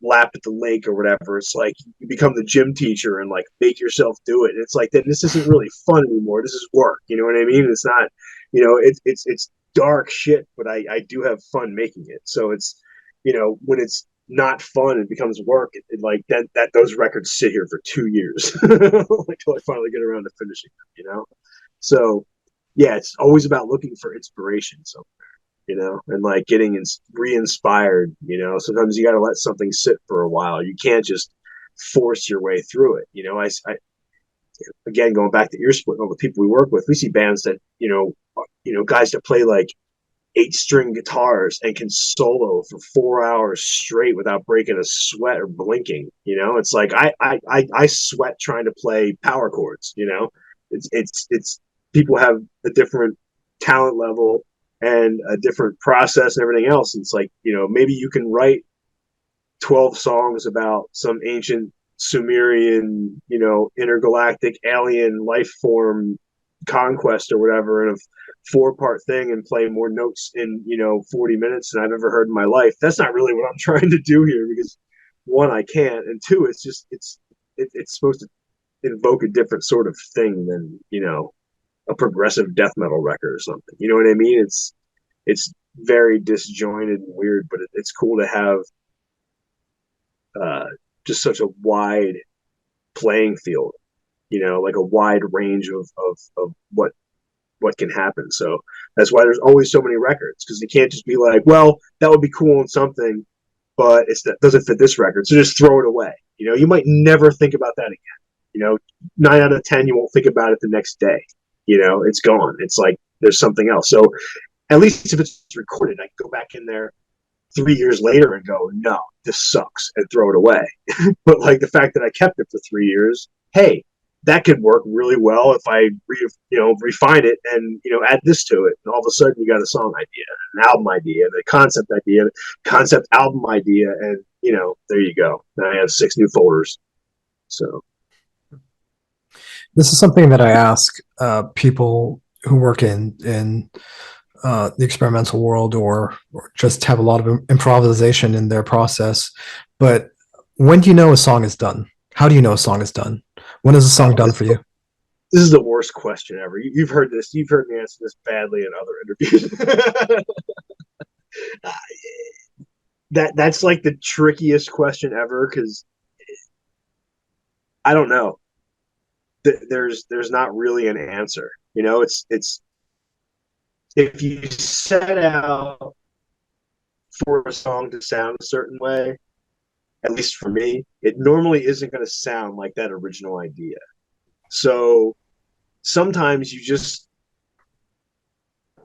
lap at the lake or whatever. It's like you become the gym teacher and like make yourself do it. It's like then this isn't really fun anymore. This is work. You know what I mean? It's not. It's dark shit, but I do have fun making it. So it's when it's not fun, it becomes work. It like that those records sit here for 2 years until I finally get around to finishing them. So yeah, it's always about looking for inspiration. So and like getting re-inspired. Sometimes you got to let something sit for a while. You can't just force your way through it. Again, going back to ear split, all the people we work with, we see bands that guys that play like 8-string guitars and can solo for 4 hours straight without breaking a sweat or blinking. It's like I sweat trying to play power chords. It's people have a different talent level and a different process and everything else. It's like maybe you can write 12 songs about some ancient Sumerian intergalactic alien life form conquest or whatever in a 4-part thing and play more notes in 40 minutes than I've ever heard in my life. That's not really what I'm trying to do here, because one, I can't, and two, it's just it's supposed to invoke a different sort of thing than a progressive death metal record or something. You know what I mean? It's very disjointed and weird, but it's cool to have just such a wide playing field, like a wide range of what can happen. So that's why there's always so many records, because you can't just be like, well, that would be cool in something, but that doesn't fit this record, so just throw it away. You might never think about that again. 9 out of 10, you won't think about it the next day. It's gone. It's like there's something else. So at least if it's recorded, I can go back in there 3 years later and go, no, this sucks, and throw it away. But like the fact that I kept it for 3 years, hey, that could work really well if I refine it and add this to it, and all of a sudden you got a song idea, an album idea, a concept idea, concept album idea, and there you go. Now I have 6 new folders. So This is something that I ask people who work in the experimental world, or just have a lot of improvisation in their process. But when do you know a song is done? How do you know a song is done? When is a song done for you? This is the worst question ever. You've heard this. You've heard me answer this badly in other interviews. That's like the trickiest question ever, because I don't know. There's not really an answer. It's if you set out for a song to sound a certain way, at least for me, it normally isn't going to sound like that original idea. So sometimes you just,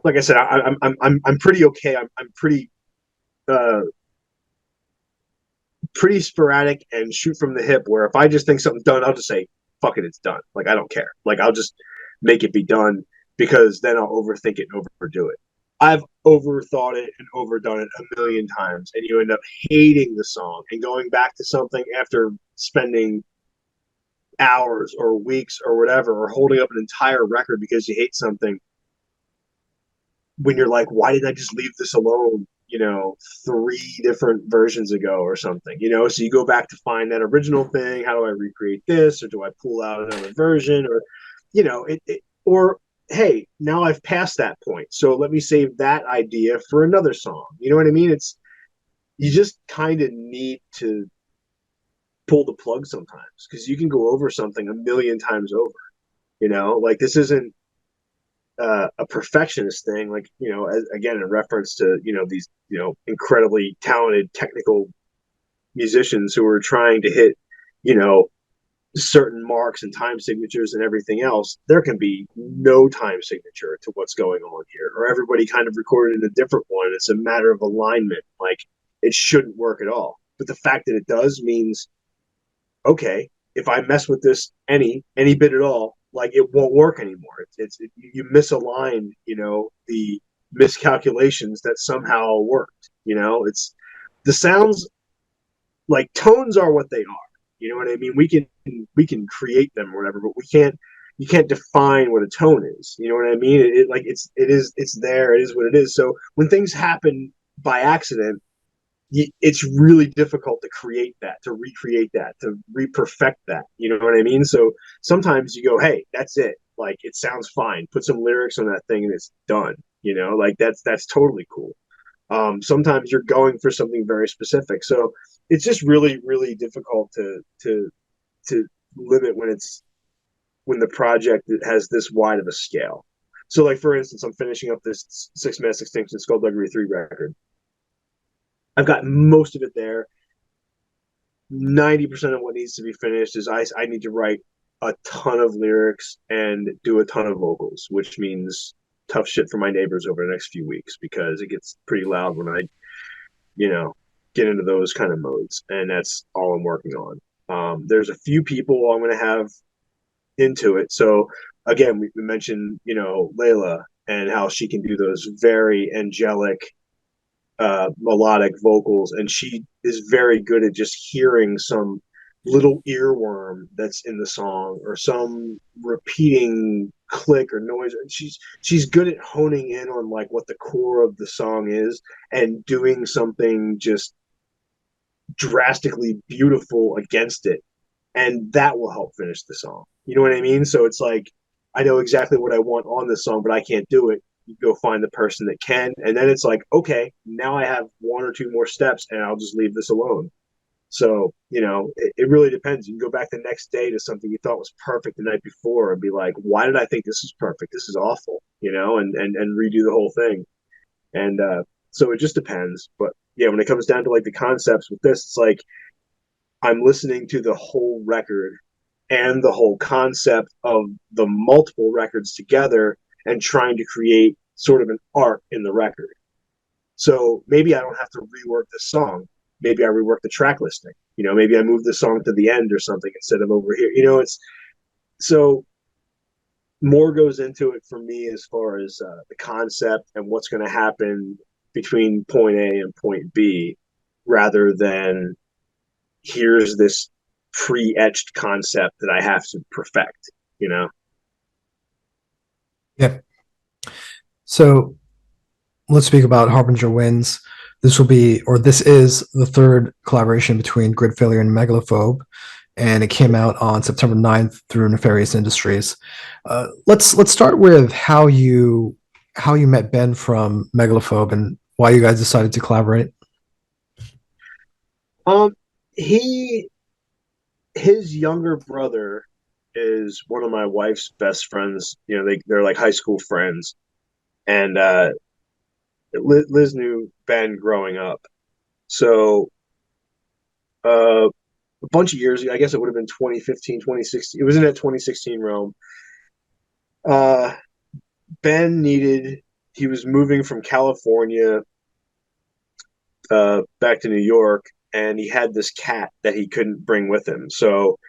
like I said, I'm pretty okay. I'm pretty pretty sporadic and shoot from the hip, where if I just think something's done, I'll just say, fuck it, it's done. Like, I don't care. Like, I'll just make it be done, because then I'll overthink it and overdo it. I've overthought it and overdone it a million times, and you end up hating the song and going back to something after spending hours or weeks or whatever, or holding up an entire record because you hate something, when you're like, why didn't I just leave this alone, 3 different versions ago or something, so you go back to find that original thing. How do I recreate this, or do I pull out another version, or or hey, now I've passed that point, so let me save that idea for another song. You know what I mean? you just kind of need to pull the plug sometimes because you can go over something a million times over. Like this isn't a perfectionist thing. Like again, in reference to these incredibly talented technical musicians who are trying to hit you know certain marks and time signatures and everything else, there can be no time signature to what's going on here, or everybody kind of recorded in a different one. It's a matter of alignment. Like it shouldn't work at all. But the fact that it does means, okay, if I mess with this any bit at all, like it won't work anymore. You misalign, the miscalculations that somehow worked. It's the sounds, like tones are what they are. You know what I mean? We can create them or whatever, but we can't. You can't define what a tone is. You know what I mean? Like it's there. It is what it is. So when things happen by accident, it's really difficult to create that, to recreate that, to re-perfect that. You know what I mean? So sometimes you go, hey, that's it. Like it sounds fine. Put some lyrics on that thing and it's done. Like that's totally cool. Sometimes you're going for something very specific. So it's just really, really difficult to limit when the project has this wide of a scale. So, like for instance, I'm finishing up this Six Mass Extinction Skullduggery 3 record. I've got most of it there. 90% of what needs to be finished is I need to write a ton of lyrics and do a ton of vocals, which means tough shit for my neighbors over the next few weeks because it gets pretty loud when I you know, get into those kind of modes. And that's all I'm working on. There's a few people I'm going to have into it. So again, we mentioned, Layla and how she can do those very angelic, melodic vocals. And she is very good at just hearing some little earworm that's in the song or some repeating click or noise. She's good at honing in on like what the core of the song is and doing something just drastically beautiful against it, and that will help finish the song. You know what I mean? So it's like I know exactly what I want on this song, but I can't do it. You go find the person that can, and then it's like, okay, now I have one or two more steps, and I'll just leave this alone. So, it really depends. You can go back the next day to something you thought was perfect the night before and be like, why did I think this is perfect? This is awful, and redo the whole thing. And so it just depends. But yeah, when it comes down to like the concepts with this, it's like I'm listening to the whole record and the whole concept of the multiple records together and trying to create sort of an arc in the record. So maybe I don't have to rework the song. Maybe I rework the track listing. Maybe I move the song to the end or something instead of over here. It's so more goes into it for me as far as the concept and what's going to happen between point A and point B rather than here's this pre-etched concept that I have to perfect. Yeah. So let's speak about Harbinger Winds. This is the third collaboration between Gridfailure and Megalophobe, and it came out on September 9th through Nefarious Industries. Let's start with how you met Ben from Megalophobe and why you guys decided to collaborate. Um, he his younger brother is one of my wife's best friends. They're like high school friends, and Liz knew Ben growing up. So a bunch of years ago, I guess it would have been 2015, 2016. It was in that 2016 realm. Uh, Ben he was moving from California back to New York, and he had this cat that he couldn't bring with him. So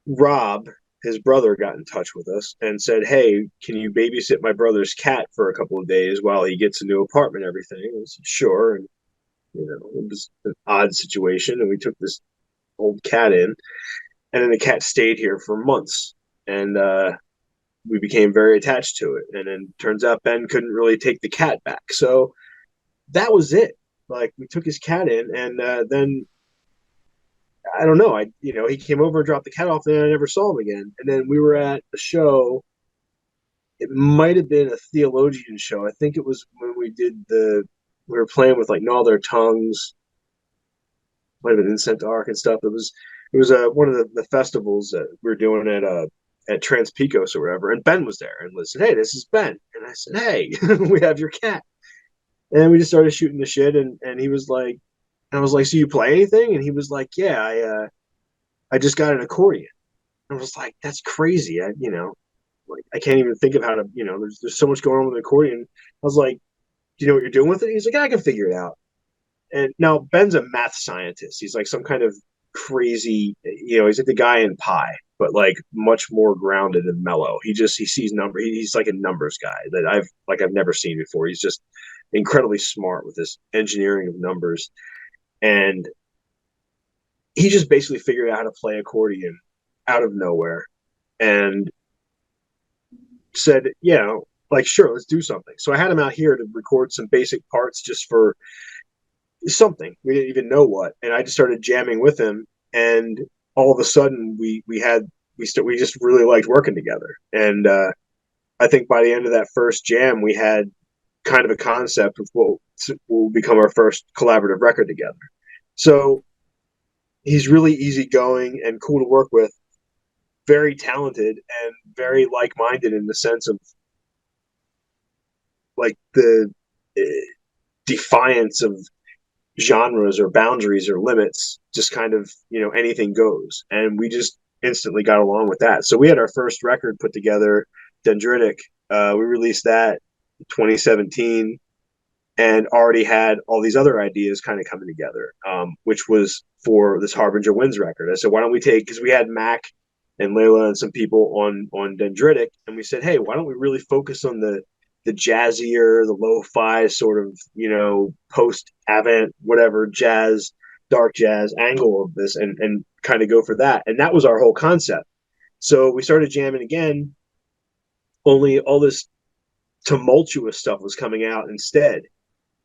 Rob, his brother, got in touch with us and said, "Hey, can you babysit my brother's cat for a couple of days while he gets a new apartment and everything?" And I said, "Sure." And it was an odd situation, and we took this old cat in, and then the cat stayed here for months, and we became very attached to it. And then turns out Ben couldn't really take the cat back, so that was it. Like we took his cat in, and then I don't know. He came over and dropped the cat off, and I never saw him again. And then we were at a show. It might have been a theologian show. I think it was when we did the we were playing with like Gnaw Their Tongues, might have been Incent Arc and stuff. It was one of the festivals that we were doing at Trans Pecos or whatever, and Ben was there and Liz said, "Hey, this is Ben," and I said, "Hey, we have your cat," and we just started shooting the shit, and he was like, and I was like, "So you play anything?" And he was like, "Yeah, I just got an accordion." And I was like, "That's crazy, like I can't even think of how to, there's so much going on with the accordion." I was like, "Do you know what you're doing with it?" He's like, "I can figure it out." And now Ben's a math scientist. He's like some kind of crazy, he's like the guy in Pi, but like much more grounded and mellow. He sees number. He's like a numbers guy that I've never seen before. He's just incredibly smart with this engineering of numbers, and he just basically figured out how to play accordion out of nowhere, and said, like, sure, let's do something. So I had him out here to record some basic parts just for something. We didn't even know what. And I just started jamming with him, and all of a sudden we just really liked working together. And I think by the end of that first jam, we had kind of a concept of what will become our first collaborative record together. So he's really easygoing and cool to work with, very talented and very like-minded in the sense of like the defiance of genres or boundaries or limits, just kind of, anything goes. And we just instantly got along with that. So we had our first record put together, Dendritic. We released that in 2017 and already had all these other ideas kind of coming together, which was for this Harbinger Winds record. I said, why don't we take, because we had Mac and Layla and some people on Dendritic, and we said, hey, why don't we really focus on the jazzier, the lo-fi sort of, post avant, whatever jazz, dark jazz angle of this, and kind of go for that. And that was our whole concept. So we started jamming again, only all this tumultuous stuff was coming out instead,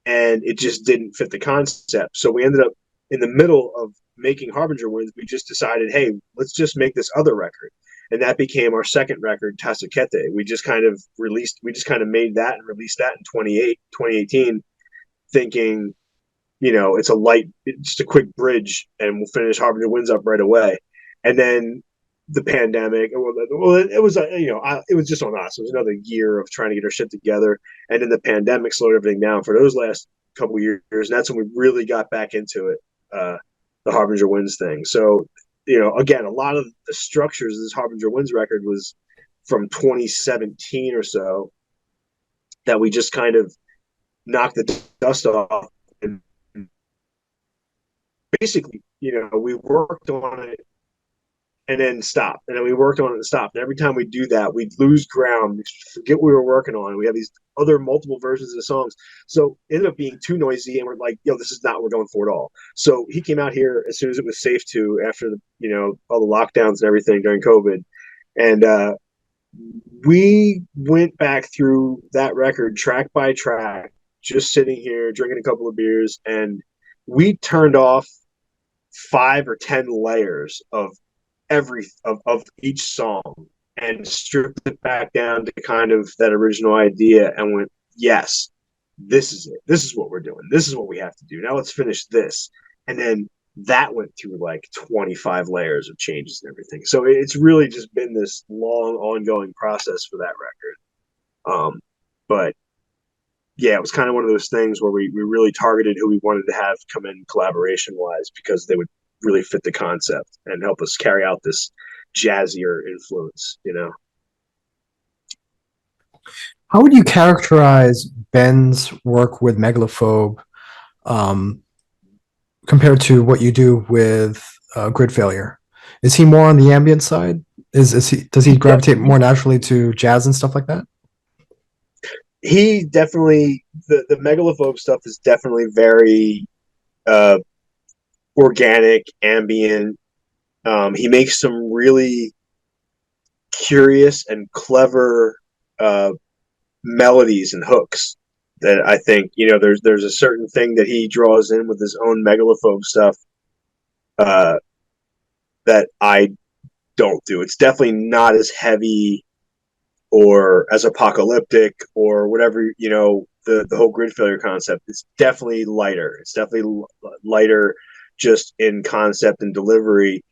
and it just didn't fit the concept. So we ended up in the middle of making Harbinger Winds. We just decided, hey, let's just make this other record, and that became our second record, Tasukete. We just kind of made that and released that in 2018, thinking, it's just a quick bridge, and we'll finish Harbinger Winds up right away. And then the pandemic, well, it was, it was just on us. It was another year of trying to get our shit together. And then the pandemic slowed everything down for those last couple of years. And that's when we really got back into it, the Harbinger Winds thing. So, again, a lot of the structures of this Harbinger Winds record was from 2017 or so that we just kind of knocked the dust off. And basically, we worked on it and then stop. And then we worked on it and stopped. And every time we do that, we'd lose ground, we'd forget what we were working on. We have these other multiple versions of the songs. So it ended up being too noisy, and we're like, this is not what we're going for at all. So he came out here as soon as it was safe to, after all the lockdowns and everything during COVID. And we went back through that record track by track, just sitting here drinking a couple of beers, and we turned off 5 or 10 layers of of each song and stripped it back down to kind of that original idea, and went, yes, this is it. This is what we're doing. This is what we have to do. Now let's finish this. And then that went through like 25 layers of changes and everything. So it's really just been this long ongoing process for that record. But yeah, it was kind of one of those things where we really targeted who we wanted to have come in collaboration wise, because they would really fit the concept and help us carry out this jazzier influence, How would you characterize Ben's work with Megalophobe um, compared to what you do with Gridfailure? Is he more on the ambient side? Does he gravitate more naturally to jazz and stuff like that? He definitely, the Megalophobe stuff is definitely very uh, organic, ambient. He makes some really curious and clever melodies and hooks that I think, there's a certain thing that he draws in with his own Megalophobe stuff uh, that I don't do. It's definitely not as heavy or as apocalyptic or whatever, the whole grid failure concept. It's definitely lighter. It's definitely lighter just in concept and delivery.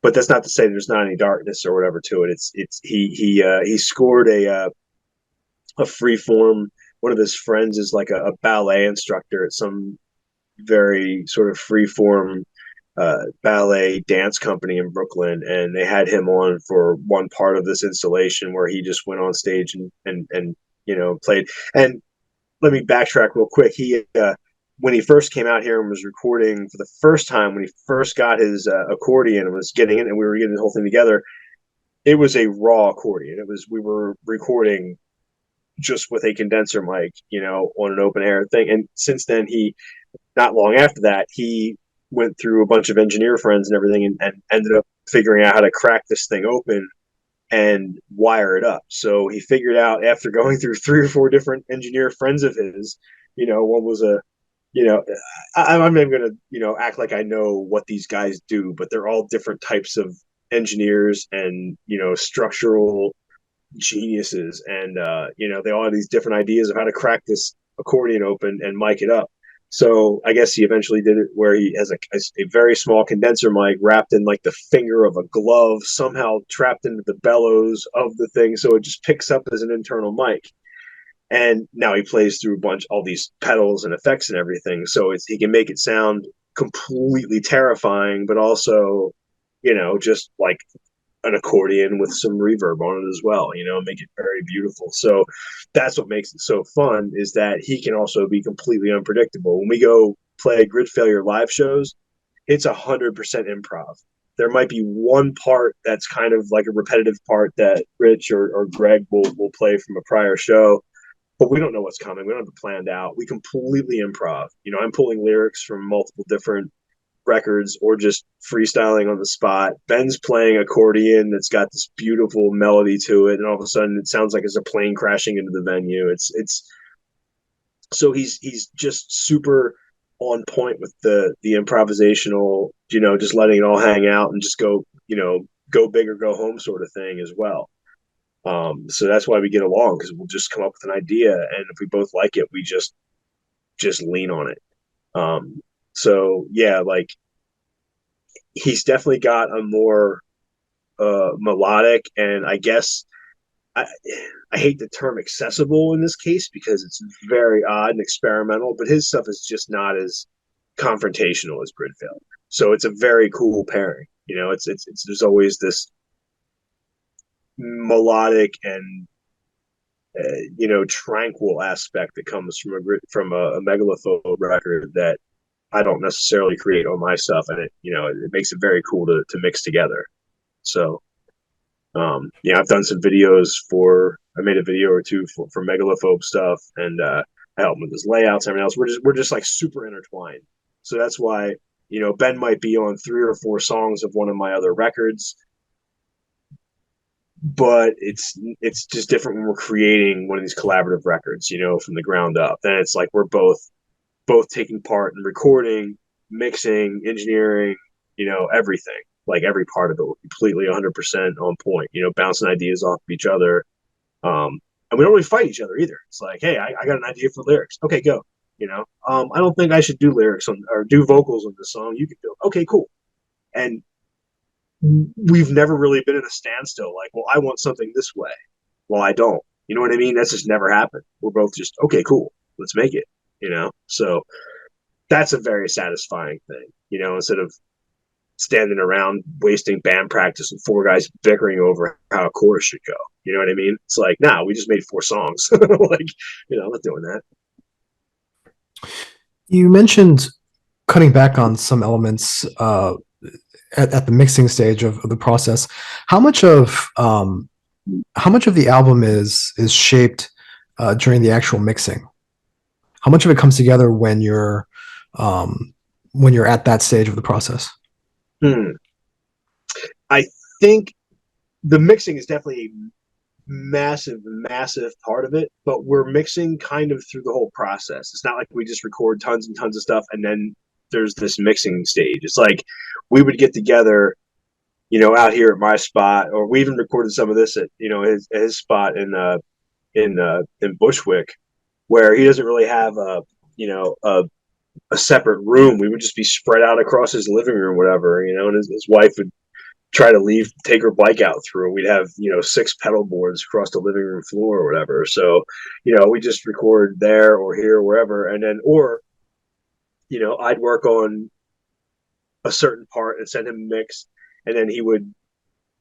But that's not to say there's not any darkness or whatever to it. It's he scored a free form. One of his friends is like a ballet instructor at some very sort of free form ballet dance company in Brooklyn, and they had him on for one part of this installation where he just went on stage and played. And let me backtrack real quick. He when he first came out here and was recording for the first time, when he first got his accordion and was getting it, and we were getting the whole thing together, it was a raw accordion. It was we were recording just with a condenser mic, on an open air thing. And since then, he not long after that, he went through a bunch of engineer friends and everything, and ended up figuring out how to crack this thing open and wire it up. So he figured out after going through 3 or 4 different engineer friends of his, one was a, I'm not even going to, act like I know what these guys do, but they're all different types of engineers and, structural geniuses. And, they all have these different ideas of how to crack this accordion open and mic it up. So I guess he eventually did it where he has a very small condenser mic wrapped in like the finger of a glove, somehow trapped into the bellows of the thing, so it just picks up as an internal mic. And now he plays through all these pedals and effects and everything, so he can make it sound completely terrifying, but also, just like an accordion with some reverb on it as well, make it very beautiful. So that's what makes it so fun, is that he can also be completely unpredictable. When we go play Grid Failure live shows, it's 100% improv. There might be one part that's kind of like a repetitive part that Rich or Greg will play from a prior show, but we don't know what's coming. We don't have it planned out. We completely improv. I'm pulling lyrics from multiple different records or just freestyling on the spot. Ben's playing accordion that's got this beautiful melody to it, and all of a sudden it sounds like it's a plane crashing into the venue. It's so he's just super on point with the improvisational, just letting it all hang out and just go big or go home sort of thing as well. So that's why we get along, because we'll just come up with an idea, and if we both like it, we just lean on it. So yeah, like he's definitely got a more melodic, and I guess I, I hate the term accessible in this case because it's very odd and experimental, but his stuff is just not as confrontational as Gridfailure. So it's a very cool pairing. It's there's always this melodic and tranquil aspect that comes from a megalophobe record that I don't necessarily create on my stuff, and it makes it very cool to mix together. So, I've done some videos I made a video or two for megalophobe stuff, and I help him with his layouts and everything else. We're just like super intertwined. So that's why, Ben might be on 3 or 4 songs of one of my other records, but it's just different when we're creating one of these collaborative records, from the ground up. Then it's like we're both taking part in recording, mixing, engineering, everything. Like every part of it, we're completely 100% on point, bouncing ideas off of each other. And we don't really fight each other either. It's like, hey, I got an idea for lyrics. Okay, go. I don't think I should do lyrics or do vocals on this song. You can do it. Okay, cool. And we've never really been at a standstill. Like, well, I want something this way. Well, I don't. You know what I mean? That's just never happened. We're both just, okay, cool. Let's make it. So that's a very satisfying thing. Instead of standing around wasting band practice and 4 guys bickering over how a chorus should go. You know what I mean? It's like, nah, we just made 4 songs. Like, I'm not doing that. You mentioned cutting back on some elements at the mixing stage of the process. How much of the album is shaped during the actual mixing? How much of it comes together when you're at that stage of the process? I think the mixing is definitely a massive part of it, but we're mixing kind of through the whole process. It's not like we just record tons and tons of stuff and then there's this mixing stage. It's like we would get together, out here at my spot, or we even recorded some of this at his spot in Bushwick, where he doesn't really have a separate room. We would just be spread out across his living room, whatever, and his wife would try to leave, take her bike out through. We'd have, 6 pedal boards across the living room floor or whatever. So, we just record there or here, or wherever. And then, or, I'd work on a certain part and send him a mix. And then he would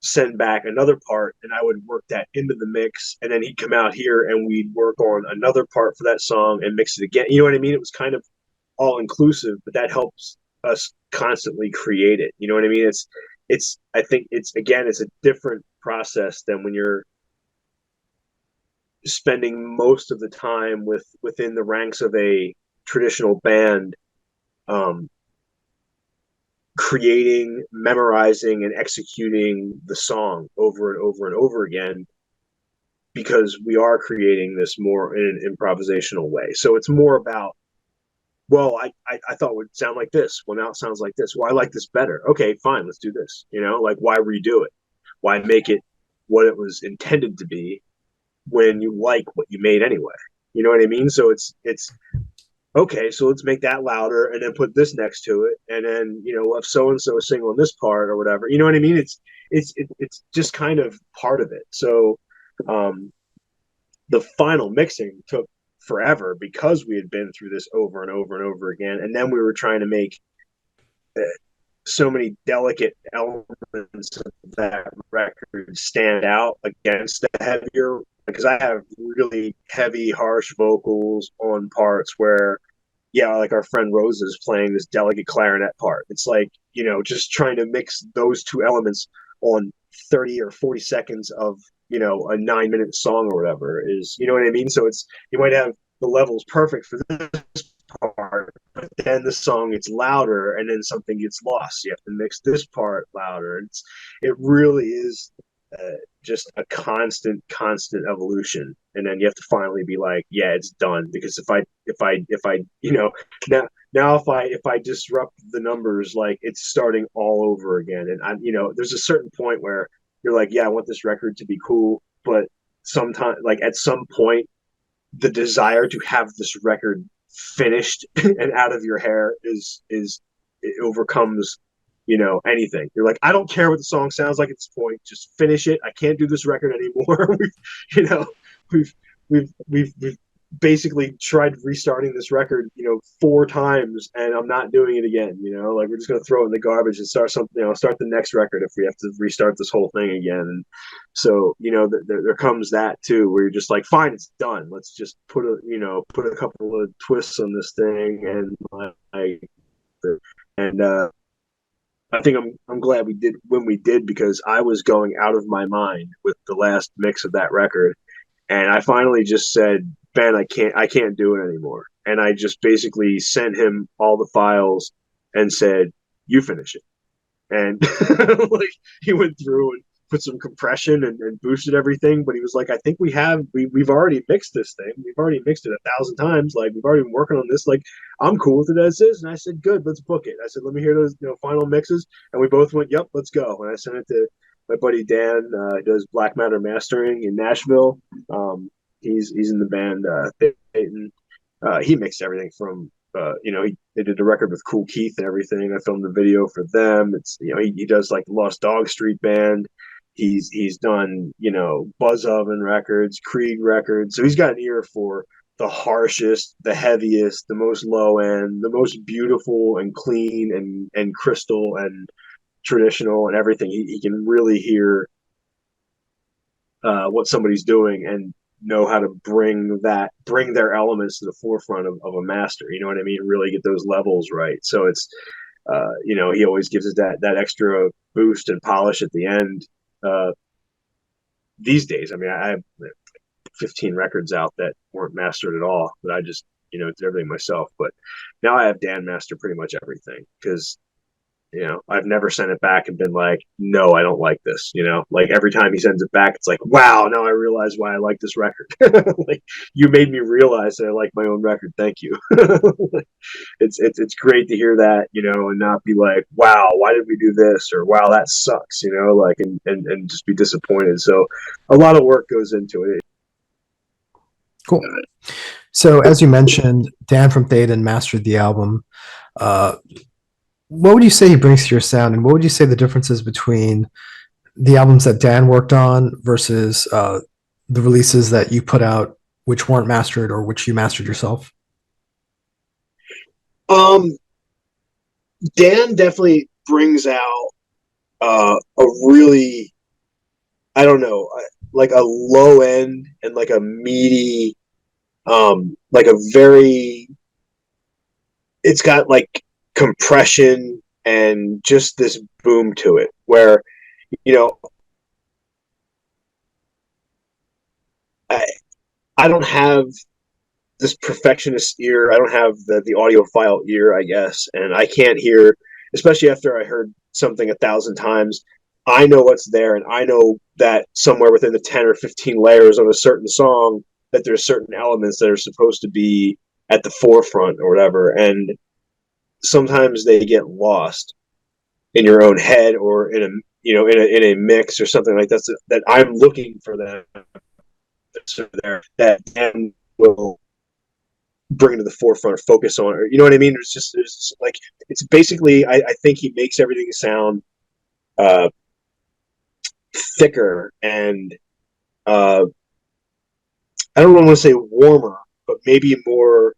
send back another part and I would work that into the mix. And then he'd come out here and we'd work on another part for that song and mix it again. You know what I mean? It was kind of all inclusive, but that helps us constantly create it. You know what I mean? I think it's a different process than when you're spending most of the time within the ranks of a traditional band, um, creating, memorizing, and executing the song over and over and over again, because we are creating this more in an improvisational way. So it's more about, well, I thought it would sound like this. Well, now it sounds like this. Well, I like this better. Okay, fine, let's do this. Like, why redo it? Why make it what it was intended to be when you like what you made anyway? You know what I mean? So it's okay, so let's make that louder and then put this next to it, and then if so and so sing on this part or whatever. You know what I mean? It's just kind of part of it. So the final mixing took forever because we had been through this over and over and over again, and then we were trying to make so many delicate elements of that record stand out against the heavier, because I have really heavy, harsh vocals on parts where, like our friend Rose is playing this delicate clarinet part. It's like, just trying to mix those two elements on 30 or 40 seconds of, a 9-minute song or whatever is, you know what I mean? So you might have the levels perfect for this part, but then the song gets louder and then something gets lost. You have to mix this part louder. It really is just a constant evolution, and then you have to finally be like, yeah, it's done. Because if I now if I disrupt the numbers, like, it's starting all over again. And there's a certain point where you're like, yeah, I want this record to be cool, but sometimes, like, at some point, the desire to have this record finished and out of your hair is it overcomes anything. You're like, I don't care what the song sounds like at this point, just finish it. I can't do this record anymore. We've basically tried restarting this record 4 times, and I'm not doing it again. Like, we're just going to throw it in the garbage and start something, start the next record if we have to restart this whole thing again. And so there comes that too, where you're just like, fine, it's done, let's just put a couple of twists on this thing. And I think I'm glad we did when we did, because I was going out of my mind with the last mix of that record, and I finally just said, Ben, I can't do it anymore. And I just basically sent him all the files and said, you finish it. And like, he went through and put some compression and boosted everything, but he was like, I think we've already mixed this thing. We've already mixed it 1,000 times. Like, we've already been working on this. Like, I'm cool with it as is. And I said, good, let's book it. I said, let me hear those final mixes. And we both went, yep, let's go. And I sent it to my buddy Dan, does Black Matter Mastering in Nashville. He's in the band Peyton. He mixed everything from they did the record with Cool Keith and everything. I filmed the video for them. It's he does like the Lost Dog Street Band. He's done Buzz Oven records, Creed records. So he's got an ear for the harshest, the heaviest, the most low end, the most beautiful and clean and crystal and traditional and everything. He can really hear what somebody's doing and know how to bring their elements to the forefront of a master. You know what I mean? Really get those levels right. So it's he always gives us that extra boost and polish at the end. These days, I mean, I have 15 records out that weren't mastered at all, but I just did everything myself. But now I have Dan master pretty much everything, because I've never sent it back and been like, no, I don't like this. Like, every time he sends it back, it's like, wow, now I realize why I like this record. Like, you made me realize that I like my own record. Thank you. It's great to hear that, and not be like, wow, why did we do this? Or wow, that sucks, like, and just be disappointed. So a lot of work goes into it. Cool. So, as you mentioned, Dan from Theoden mastered the album. Uh, what would you say he brings to your sound, and what would you say the differences between the albums that Dan worked on versus the releases that you put out, which weren't mastered or which you mastered yourself? Um, Dan definitely brings out a really, I don't know, like a low end and like a meaty, like a very, it's got like compression and just this boom to it where, you know, I, I don't have this perfectionist ear. I don't have the audiophile ear, I guess, and I can't hear, especially after I heard something 1,000 times. I know what's there, and I know that somewhere within the 10 or 15 layers of a certain song, that there's certain elements that are supposed to be at the forefront or whatever, and sometimes they get lost in your own head or in a in a mix or something like that. That I'm looking for them there that then will bring it to the forefront or focus on, or you know what I mean. It's like it's basically I think he makes everything sound uh, thicker and uh, I don't want to say warmer, but maybe more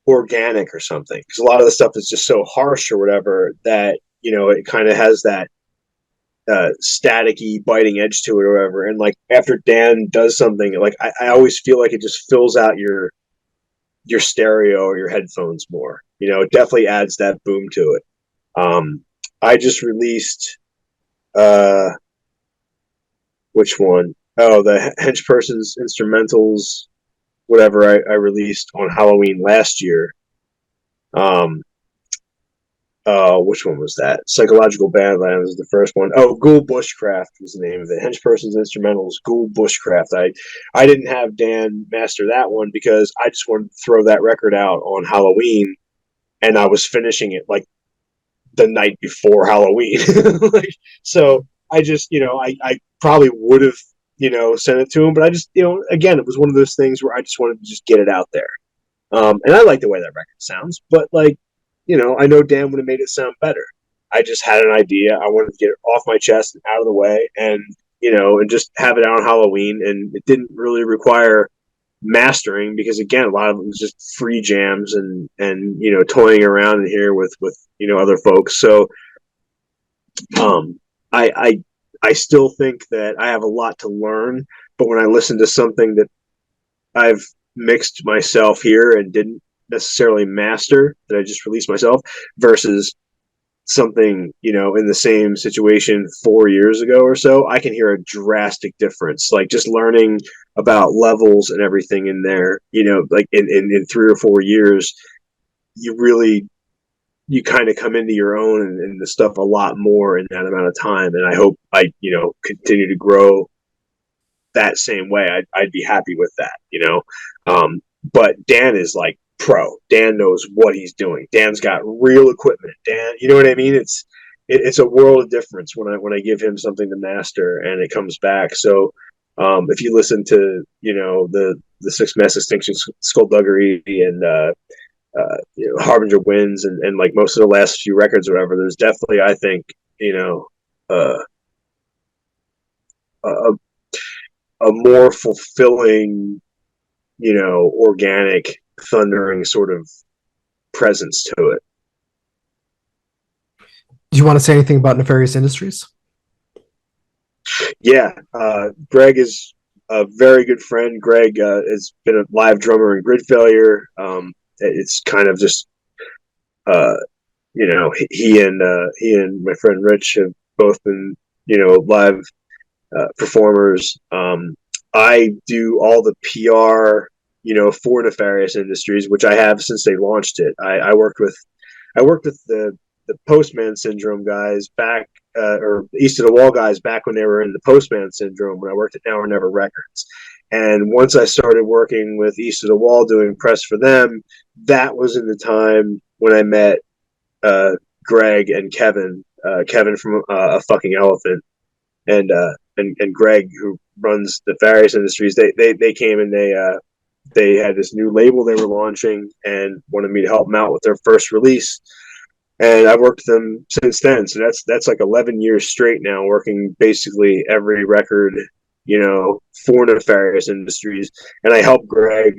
organic or something. Because a lot of the stuff is just so harsh or whatever that it kind of has that staticky, biting edge to it or whatever. And like after Dan does something, like I always feel like it just fills out your stereo or your headphones more. It definitely adds that boom to it. I just released which one? Oh, the Henchperson's instrumentals, whatever I released on Halloween last year. Um, which one was that? Psychological Badlands was the first one. Oh, Ghoul Bushcraft was the name of it. Henchperson's instrumentals, Ghoul Bushcraft. I didn't have Dan master that one because I just wanted to throw that record out on Halloween, and I was finishing it like the night before Halloween. Like, so I just, I probably would have, sent it to him, but I just, again, it was one of those things where I just wanted to just get it out there. And I like the way that record sounds, but like, I know Dan would have made it sound better. I just had an idea. I wanted to get it off my chest and out of the way and just have it out on Halloween. And it didn't really require mastering because again, a lot of it was just free jams and toying around in here with other folks. So um, I still think that I have a lot to learn, but when I listen to something that I've mixed myself here and didn't necessarily master, that I just released myself, versus something in the same situation 4 years ago or so, I can hear a drastic difference. Like just learning about levels and everything in there, like in 3 or 4 years, you really you kind of come into your own and the stuff a lot more in that amount of time. And I hope I continue to grow that same way. I'd be happy with that. But Dan is like pro. Dan knows what he's doing. Dan's got real equipment. Dan, you know what I mean? It's a world of difference when I give him something to master and it comes back. So if you listen to the Six Mass Extinction, Skullduggery, and Harbinger Wins, and like most of the last few records or whatever, there's definitely, I think, uh, a, a more fulfilling, organic, thundering sort of presence to it. Do you want to say anything about Nefarious Industries? Yeah, Greg is a very good friend. Greg has been a live drummer in Gridfailure. It's kind of just, uh, he and my friend Rich have both been, live performers. I do all the PR, for Nefarious Industries, which I have since they launched it. I worked with the Postman Syndrome guys back, or East of the Wall guys back when they were in the Postman Syndrome. When I worked at Now or Never Records, and once I started working with East of the Wall doing press for them, that was in the time when I met uh, Greg and Kevin. Kevin from A Fucking Elephant, and Greg, who runs the Nefarious Industries. They came and they had this new label they were launching and wanted me to help them out with their first release. And I've worked with them since then. So that's like 11 years straight now, working basically every record, for Nefarious Industries. And I help Greg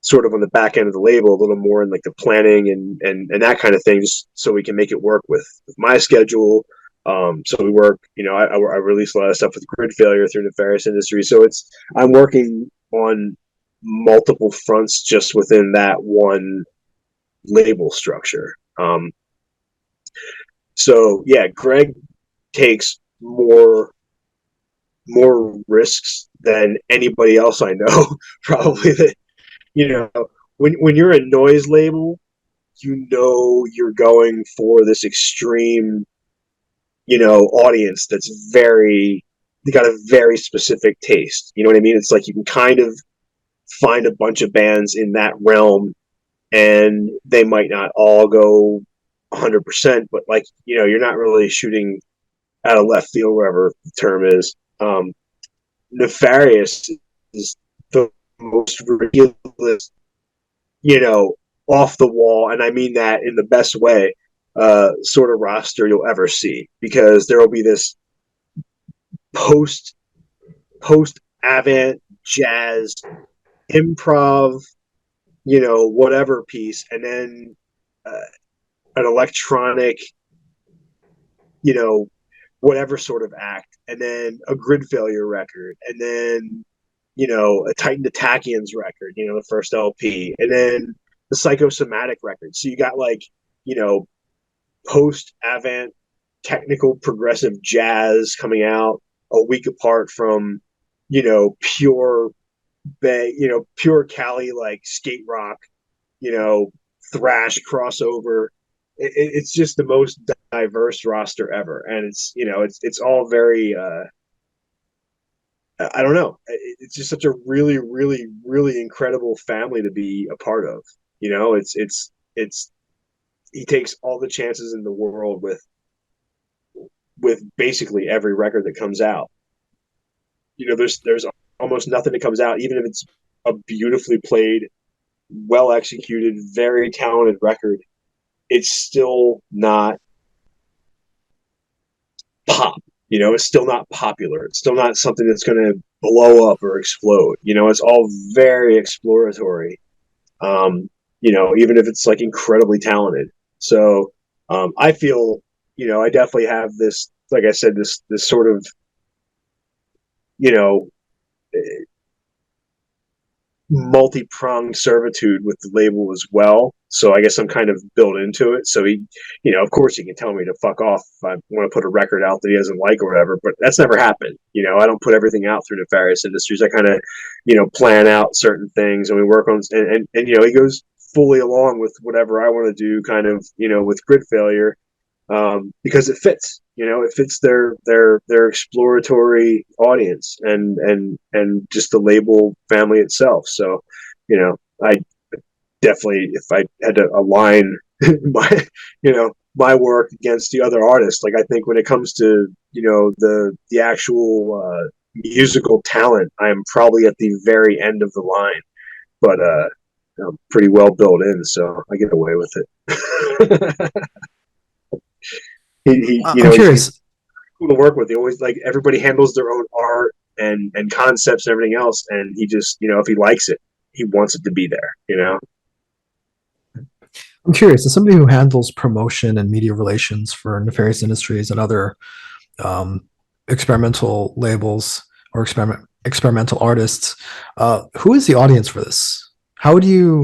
sort of on the back end of the label a little more in like the planning and that kind of things, so we can make it work with my schedule. So we work, I release a lot of stuff with Gridfailure through Nefarious Industries. So I'm working on multiple fronts just within that one label structure. So yeah, Greg takes more risks than anybody else I know. Probably that, you know, when you're a noise label, you're going for this extreme, audience that's they got a very specific taste. You know what I mean? It's like you can kind of find a bunch of bands in that realm, and they might not all go 100%, but like, you're not really shooting out of left field, wherever the term is. Nefarious is the most ridiculous, off the wall, and I mean that in the best way, sort of roster you'll ever see, because there will be this post avant jazz improv, whatever piece, and then an electronic, you know, whatever sort of act, and then a Gridfailure record, and then, a Titan Tachyons record, the first LP, and then the Psychosomatic record. So you got like, post avant technical progressive jazz coming out a week apart from, pure pure Cali like skate rock, thrash crossover. It's just the most diverse roster ever, and it's all very. I don't know. It's just such a really, really, really incredible family to be a part of. It's he takes all the chances in the world with basically every record that comes out. There's almost nothing that comes out, even if it's a beautifully played, well executed, very talented record. It's still not pop. It's still not popular. It's still not something that's going to blow up or explode. It's all very exploratory. Even if it's like incredibly talented. So I feel, I definitely have this, like I said, this sort of, you know, multi-pronged servitude with the label as well. So I guess I'm kind of built into it. So he, of course he can tell me to fuck off if I want to put a record out that he doesn't like or whatever, but that's never happened. I don't put everything out through Nefarious Industries. I kind of, plan out certain things, and we work on, and he goes fully along with whatever I want to do, kind of, with Gridfailure, because it fits. It fits their exploratory audience and just the label family itself. So, I definitely, if I had to align my my work against the other artists, like I think when it comes to the actual musical talent, I am probably at the very end of the line, but I'm pretty well built in, so I get away with it. I'm He's curious. cool to work with. He always, like, everybody handles their own art and concepts and everything else, and he just, if he likes it, he wants it to be there. I'm curious. As somebody who handles promotion and media relations for Nefarious Industries and other um, experimental labels or experimental artists, who is the audience for this? How would you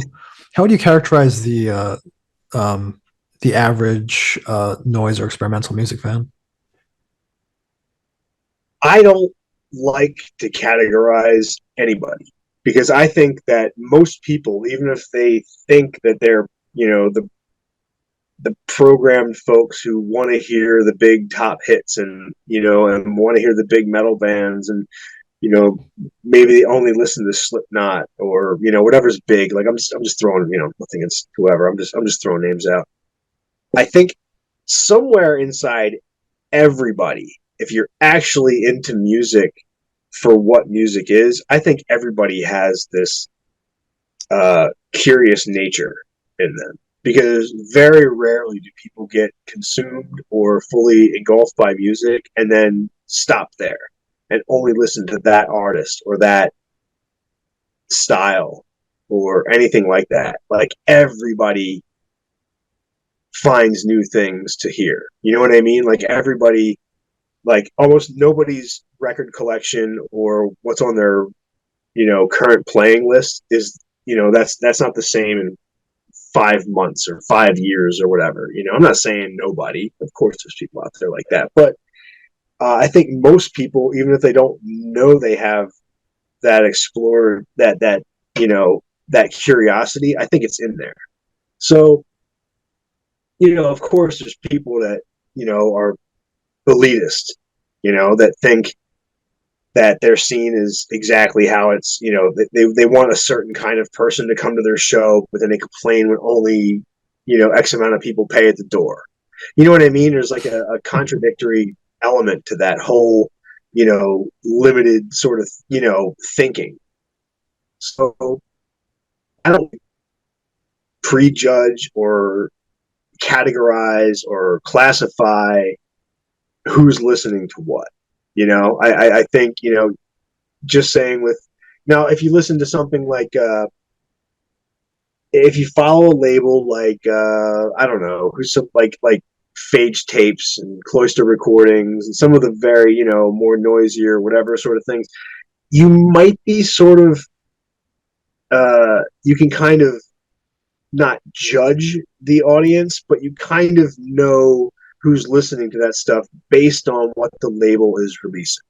characterize the average noise or experimental music fan? I don't like to categorize anybody, because I think that most people, even if they think that they're, the programmed folks who want to hear the big top hits, and want to hear the big metal bands, and maybe they only listen to Slipknot, or whatever's big. Like, I'm just throwing, nothing against whoever. I'm just throwing names out. I think somewhere inside everybody, if you're actually into music for what music is, I think everybody has this curious nature in them, because very rarely do people get consumed or fully engulfed by music and then stop there and only listen to that artist or that style or anything like that. Like everybody finds new things to hear. You know what I mean? Like everybody, like almost nobody's record collection or what's on their, current playing list is, that's not the same in 5 months or 5 years or whatever. I'm not saying nobody. Of course, there's people out there like that, but I think most people, even if they don't know they have that explorer, that curiosity, I think it's in there. So, of course, there's people that are elitist, that think that their scene is exactly how it's, they want a certain kind of person to come to their show, but then they complain when only, X amount of people pay at the door. You know what I mean? There's like a contradictory element to that whole, limited sort of, thinking. So I don't prejudge or categorize or classify who's listening to what. I think, just saying with now, if you listen to something like if you follow a label like I don't know who's some like Phage Tapes and Cloister Recordings and some of the very more noisier whatever sort of things, you might be sort of you can kind of not judge the audience, but you kind of know who's listening to that stuff based on what the label is releasing.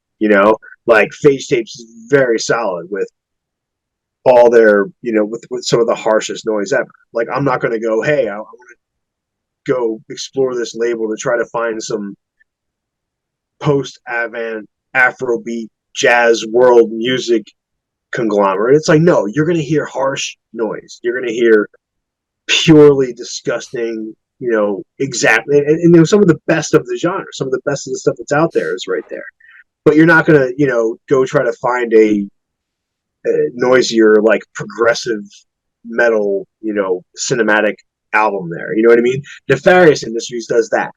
Like Phage Tapes is very solid with all their, with some of the harshest noise ever. Like I'm not going to go, hey, I want to go explore this label to try to find some post-avant Afrobeat jazz world music conglomerate. It's like, no, you're going to hear harsh noise. You're going to hear purely disgusting, exactly. And some of the best of the genre, some of the best of the stuff that's out there is right there. But you're not going to, go try to find a noisier, like progressive metal, cinematic album there. You know what I mean? Nefarious Industries does that.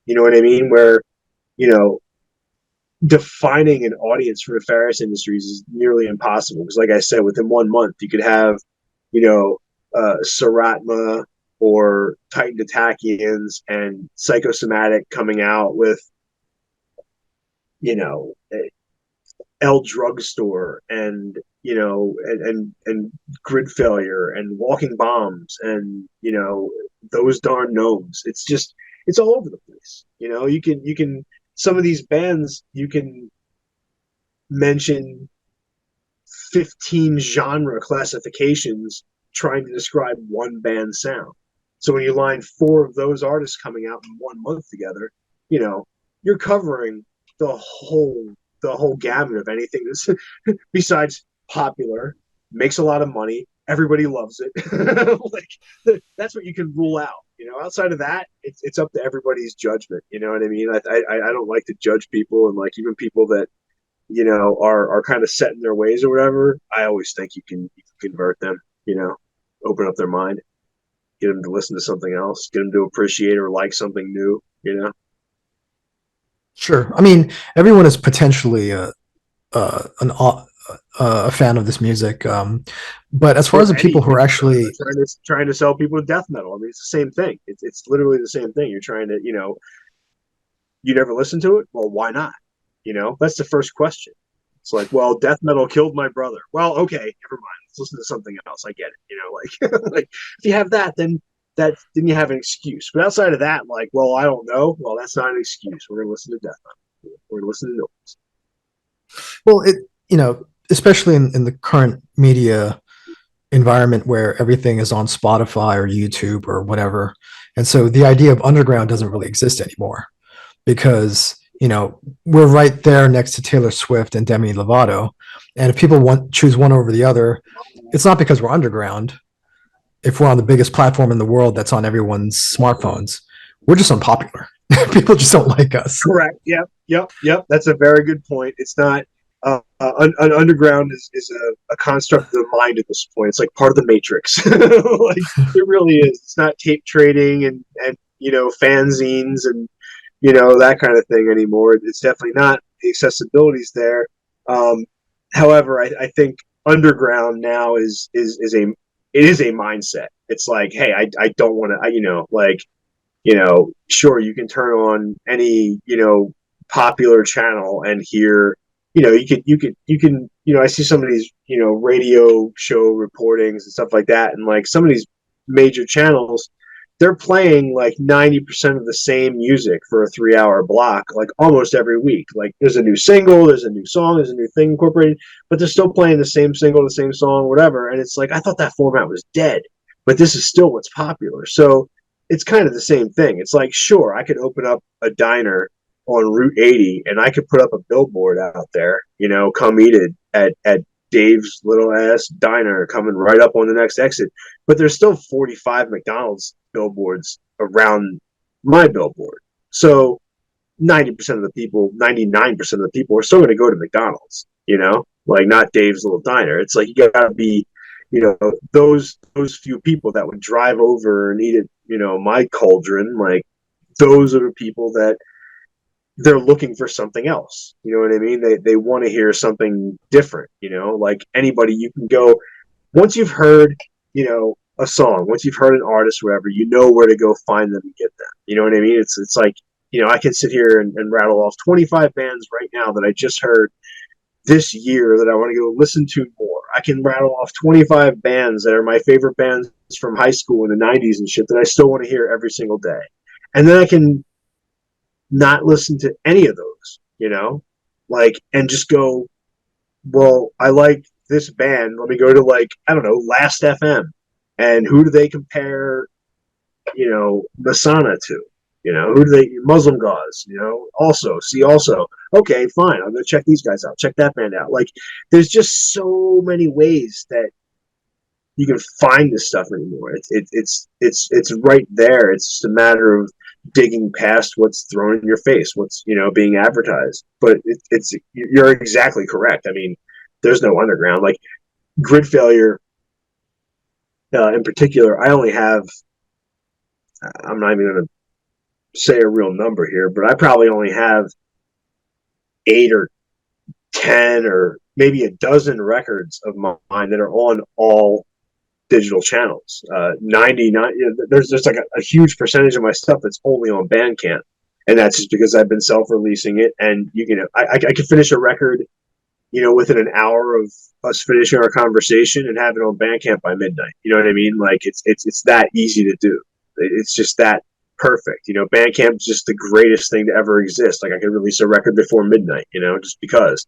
You know what I mean? Where, you know, defining an audience for Nefarious Industries is nearly impossible because, like I said, within 1 month, you could have, Saratma or Titan Datakians and Psychosomatic coming out with, you know, L Drugstore and and Gridfailure and Walking Bombs and those darn gnomes. It's all over the place. You can some of these bands you can mention 15 genre classifications trying to describe one band sound. So when you line four of those artists coming out in 1 month together, you're covering the whole gamut of anything that's besides popular, makes a lot of money, everybody loves it. Like that's what you can rule out. Outside of that, it's up to everybody's judgment. You know what I mean? I don't like to judge people, and like even people that are kind of set in their ways or whatever. I always think you can convert them. Open up their mind, get them to listen to something else, get them to appreciate or like something new. Sure. I mean, everyone is potentially a fan of this music, but as far Or as the people who anything. are actually Trying to sell people to death metal. I mean, it's the same thing. It's literally the same thing. You're trying to, you never listen to it. Well, why not? That's the first question. It's like, well, death metal killed my brother. Well, okay, never mind. Let's listen to something else. I get it. Like, like if you have that, then you have an excuse. But outside of that, like, well, I don't know. Well, that's not an excuse. We're gonna listen to death metal. We're gonna listen to noise. well, especially in the current media environment where everything is on Spotify or YouTube or whatever, and so the idea of underground doesn't really exist anymore because we're right there next to Taylor Swift and Demi Lovato, and if people choose one over the other, it's not because we're underground. If we're on the biggest platform in the world that's on everyone's smartphones, we're just unpopular. People just don't like us. Correct. Yep. Yep. Yep. That's a very good point. It's not. underground is a construct of the mind at this point. It's like part of the matrix. Like it really is. It's not tape trading and fanzines and that kind of thing anymore. It's definitely not. The accessibility's there. Um, However, I think underground now is a mindset. It's like, hey, I don't want to, sure, you can turn on any, popular channel and hear, you can, I see some of these, radio show reportings and stuff like that. And like some of these major channels, they're playing like 90% of the same music for a 3 hour block, like almost every week. Like there's a new single, there's a new song, there's a new thing incorporated, but they're still playing the same single, the same song, whatever. And it's like, I thought that format was dead, but this is still what's popular. So it's kind of the same thing. It's like, sure, I could open up a diner on Route 80 and I could put up a billboard out there, come eat it at Dave's little ass diner coming right up on the next exit. But there's still 45 McDonald's billboards around my billboard. So 90% of the people, 99% of the people are still going to go to McDonald's, like not Dave's little diner. It's like, you got to be, those few people that would drive over and eat at, my cauldron, like those are the people that they're looking for something else. You know what I mean? They want to hear something different, like anybody. You can go, once you've heard, a song, once you've heard an artist, whatever, where to go find them and get them. You know what I mean? It's like, I can sit here and rattle off 25 bands right now that I just heard this year that I want to go listen to more. I can rattle off 25 bands that are my favorite bands from high school in the 90s and shit that I still want to hear every single day. And then I can not listen to any of those, like, and just go, well, I like this band. Let me go to, like, I don't know, Last FM. And who do they compare, Masana to? Who do they, Muslim Gauze, also, okay, fine, I'll go check these guys out, check that band out. Like, there's just so many ways that you can find this stuff anymore. It's right there. It's just a matter of digging past what's thrown in your face, what's being advertised. But you're exactly correct. I mean, there's no underground. Like Grid Failure, in particular, I only have. I'm not even going to say a real number here, but I probably only have 8 or 10 or maybe a dozen records of mine that are on all digital channels. 99. There's just like a huge percentage of my stuff that's only on Bandcamp, and that's just because I've been self-releasing it. And I could finish a record, within an hour of us finishing our conversation and have it on Bandcamp by midnight. You know what I mean? Like it's that easy to do. It's just that perfect. Bandcamp's just the greatest thing to ever exist. Like I could release a record before midnight, just because.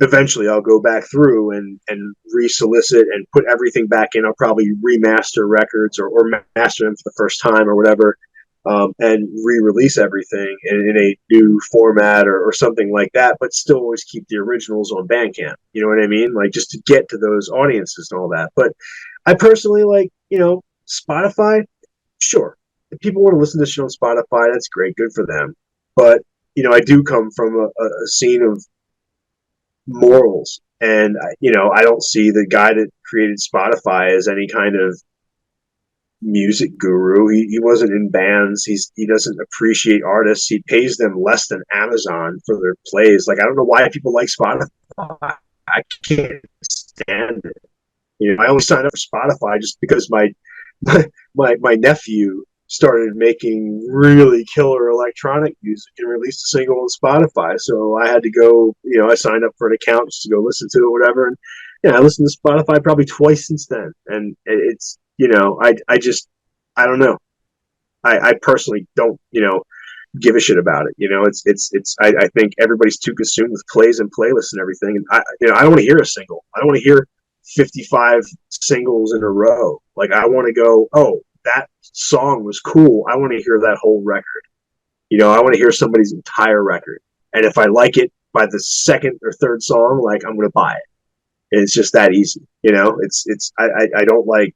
Eventually I'll go back through and re-solicit and put everything back in. I'll probably remaster records or master them for the first time or whatever, and re-release everything in a new format or something like that, but still always keep the originals on Bandcamp. You know what I mean? Like just to get to those audiences and all that. But I personally like, Spotify, sure. If people want to listen to shit on Spotify, that's great, good for them. But, I do come from a scene of morals, and I don't see the guy that created Spotify as any kind of music guru. He wasn't in bands. He doesn't appreciate artists. He pays them less than Amazon for their plays. Like, I don't know why people like Spotify. I can't stand it. I only signed up for Spotify just because my nephew started making really killer electronic music and released a single on Spotify. So I had to go, I signed up for an account just to go listen to it, or whatever. And I listened to Spotify probably twice since then. And it's, I don't know. I personally don't, give a shit about it. I think everybody's too consumed with plays and playlists and everything. And I don't want to hear a single. I don't want to hear 55 singles in a row. Like I want to go, oh, that song was cool. I want to hear that whole record. I want to hear somebody's entire record. And if I like it by the second or third song, like I'm going to buy it. And it's just that easy. I don't like,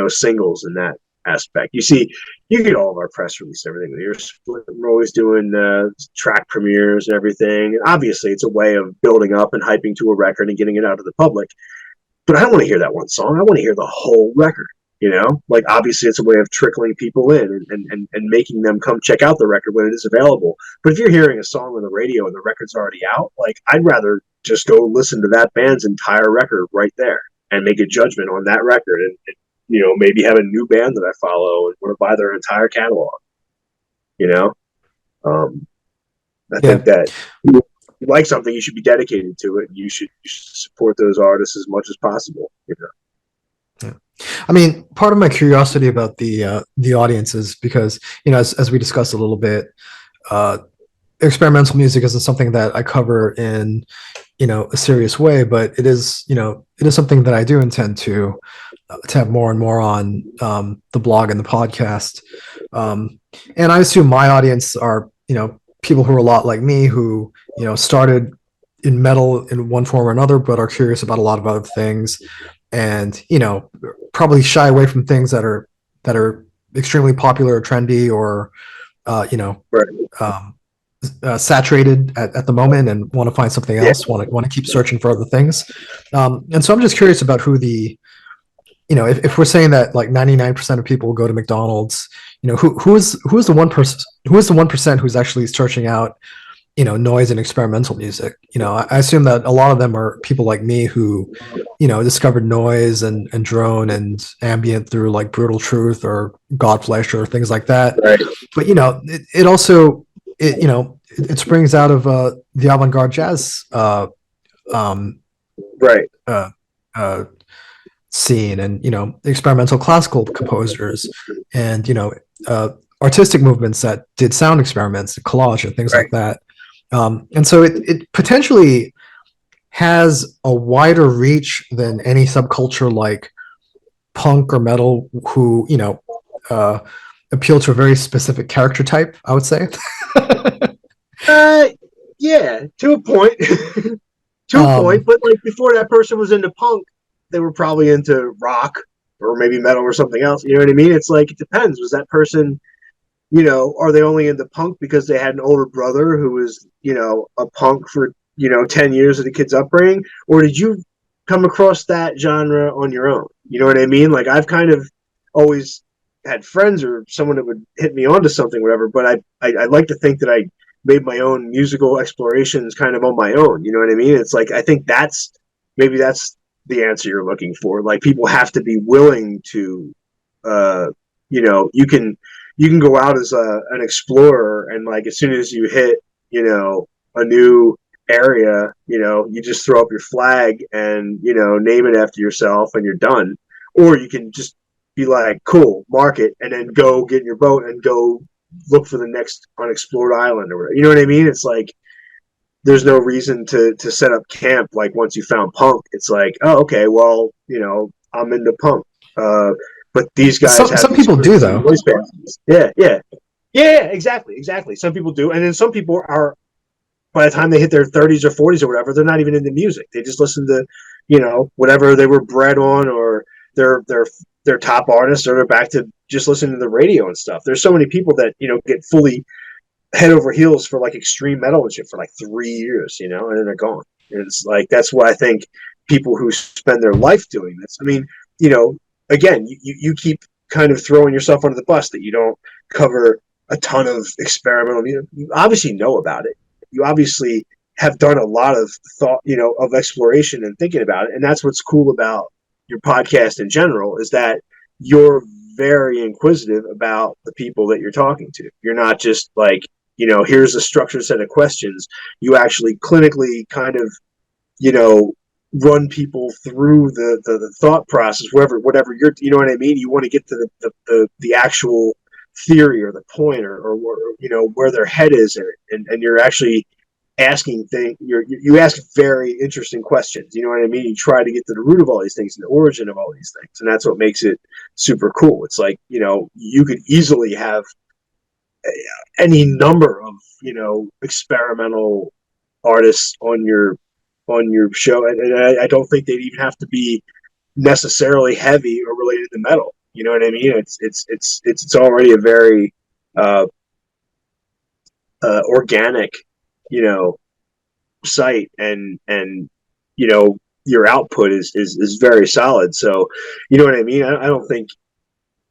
singles and that. aspect. You get all of our press release, everything. We're always doing track premieres and everything. And obviously, it's a way of building up and hyping to a record and getting it out to the public. But I don't want to hear that one song. I want to hear the whole record. Like obviously it's a way of trickling people in and making them come check out the record when it is available. But if you're hearing a song on the radio and the record's already out, like I'd rather just go listen to that band's entire record right there and make a judgment on that record and maybe have a new band that I follow and want to buy their entire catalog. You know, I think Yeah. that you like something, you should be dedicated to it. And you should support those artists as much as possible. Yeah. I mean, part of my curiosity about the audience is because, as we discussed a little bit, uh, experimental music isn't something that I cover in, a serious way, but it is something that I do intend to have more and more on the blog and the podcast. And I assume my audience are, people who are a lot like me who, started in metal in one form or another, but are curious about a lot of other things, and probably shy away from things that are extremely popular or trendy or uh, you know Right. um, saturated at the moment and want to find something Yeah. else, want to keep searching for other things. And so I'm just curious about who if we're saying that like 99% of people go to McDonald's, who's the 1% who's actually searching out noise and experimental music. I assume that a lot of them are people like me who discovered noise and drone and ambient through like Brutal Truth or Godflesh or things like that. Right. But it also it springs out of the avant-garde jazz um, Right. uh, scene, and experimental classical composers, and artistic movements that did sound experiments, collage, and things Right. like that. And so it potentially has a wider reach than any subculture like punk or metal, who uh, appeal to a very specific character type, I would say. Uh, yeah, to a point. To a point, um, but like before that person was into punk, they were probably into rock or maybe metal or something else. You know what I mean? It's like it depends. Was that person, are they only into punk because they had an older brother who was, a punk for 10 years of the kid's upbringing, or did you come across that genre on your own? You know what I mean? Like I've kind of always had friends or someone that would hit me onto something, whatever. But I like to think that I made my own musical explorations kind of on my own. You know what I mean? It's like I think that's the answer you're looking for. Like people have to be willing to, you can go out as an explorer, and like as soon as you hit, a new area, you just throw up your flag and name it after yourself, and you're done. Or you can just be like, cool, mark it, and then go get in your boat and go look for the next unexplored island or whatever. You know what I mean? It's like there's no reason to set up camp. Like once you found punk, it's like, oh, okay, well, I'm into punk. But these guys have some these people do, crazy though. voice bands. Yeah, exactly. Some people do, and then some people are. By the time they hit their 30s or 40s or whatever, they're not even into music. They just listen to, whatever they were bred on, or their top artists, or they're back to just listening to the radio and stuff. There's so many people that get fully head over heels for like extreme metal and shit for like 3 years, and then they're gone. And it's like that's why I think people who spend their life doing this. I mean, again, you keep kind of throwing yourself under the bus that you don't cover a ton of experimental music. You obviously know about it. You obviously have done a lot of thought, of exploration and thinking about it. And that's what's cool about your podcast in general, is that you're very inquisitive about the people that you're talking to. You're not just like, here's a structured set of questions. You actually clinically kind of, run people through the thought process, whatever you're, you know what I mean? You want to get to the actual theory or the point, or where their head is in it. And you're actually asking things. You ask very interesting questions. You know what I mean? You try to get to the root of all these things and the origin of all these things, and that's what makes it super cool. It's like you could easily have any number of experimental artists on your show, and I don't think they'd even have to be necessarily heavy or related to metal. You know what I mean? It's already a very uh, organic, you know, site, and you know, your output is very solid. So, you know what I mean? I don't think,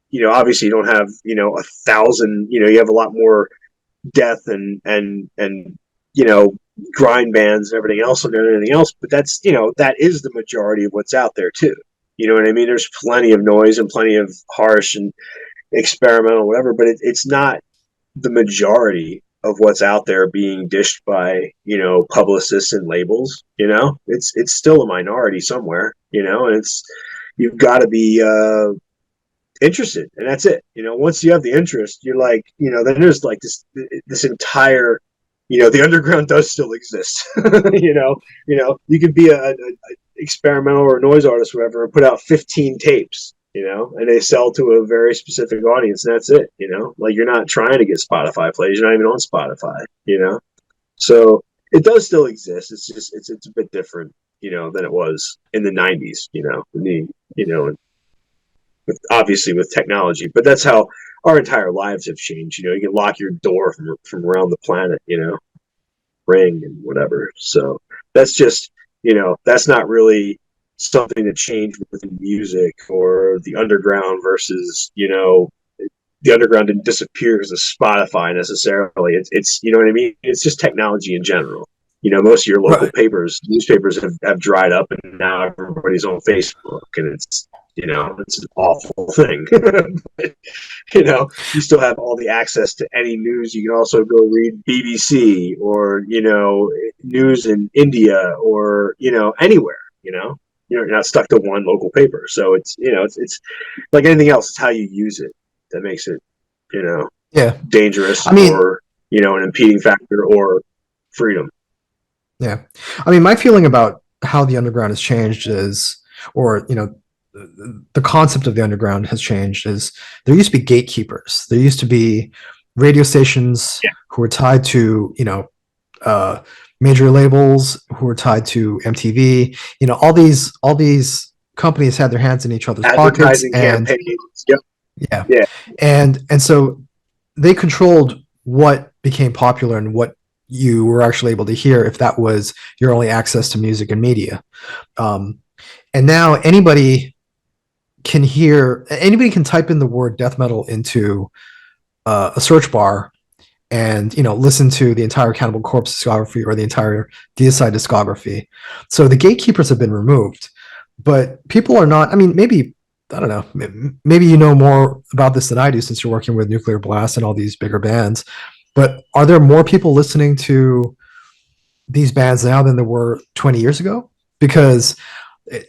you know, obviously you don't have, you know, 1,000, you know, you have a lot more death and you know, grind bands and everything else and everything else, but that's, you know, that is the majority of what's out there too. You know what I mean? There's plenty of noise and plenty of harsh and experimental whatever, but it's not the majority of what's out there being dished by, you know, publicists and labels. You know, it's still a minority somewhere, you know, and it's, you've got to be interested, and that's it. You know, once you have the interest, you're like, you know, then there's like this entire, you know, the underground does still exist. You know, you could be a experimental or noise artist or whatever and put out 15 tapes, you know, and they sell to a very specific audience, and that's it. You know, like, you're not trying to get Spotify plays, you're not even on Spotify, you know. So it does still exist. It's just it's a bit different, you know, than it was in the 90s, you know, in the, you know, obviously with technology, but that's how our entire lives have changed. You know, you can lock your door from around the planet, you know, ring and whatever. So that's just, you know, that's not really something that changed within music or the underground versus, you know, the underground didn't disappear because of Spotify necessarily. It's you know what I mean? It's just technology in general. You know, most of your local Right. newspapers have dried up, and now everybody's on Facebook, and it's, you know, it's an awful thing. But, you know, you still have all the access to any news. You can also go read BBC or, you know, news in India or, you know, anywhere. You're not stuck to one local paper. So it's, you know, it's like anything else. It's how you use it that makes it, you know, Yeah. dangerous I mean, or, you know, an impeding factor or freedom. yeah. I mean, my feeling about how the underground has changed is, or, you know, the concept of the underground has changed is there used to be gatekeepers. There used to be radio stations Yeah. who were tied to, you know, uh, major labels who were tied to MTV. You know, all these companies had their hands in each other's pockets, Advertising and campaigns. Yep. yeah, Yeah. and so they controlled what became popular and what you were actually able to hear if that was your only access to music and media. Um, and now anybody can type in the word death metal into a search bar and, you know, listen to the entire Cannibal Corpse discography or the entire Deicide discography. So the gatekeepers have been removed, but people are not. I mean, maybe I don't know. Maybe you know more about this than I do since you're working with Nuclear Blast and all these bigger bands. But are there more people listening to these bands now than there were 20 years ago? Because,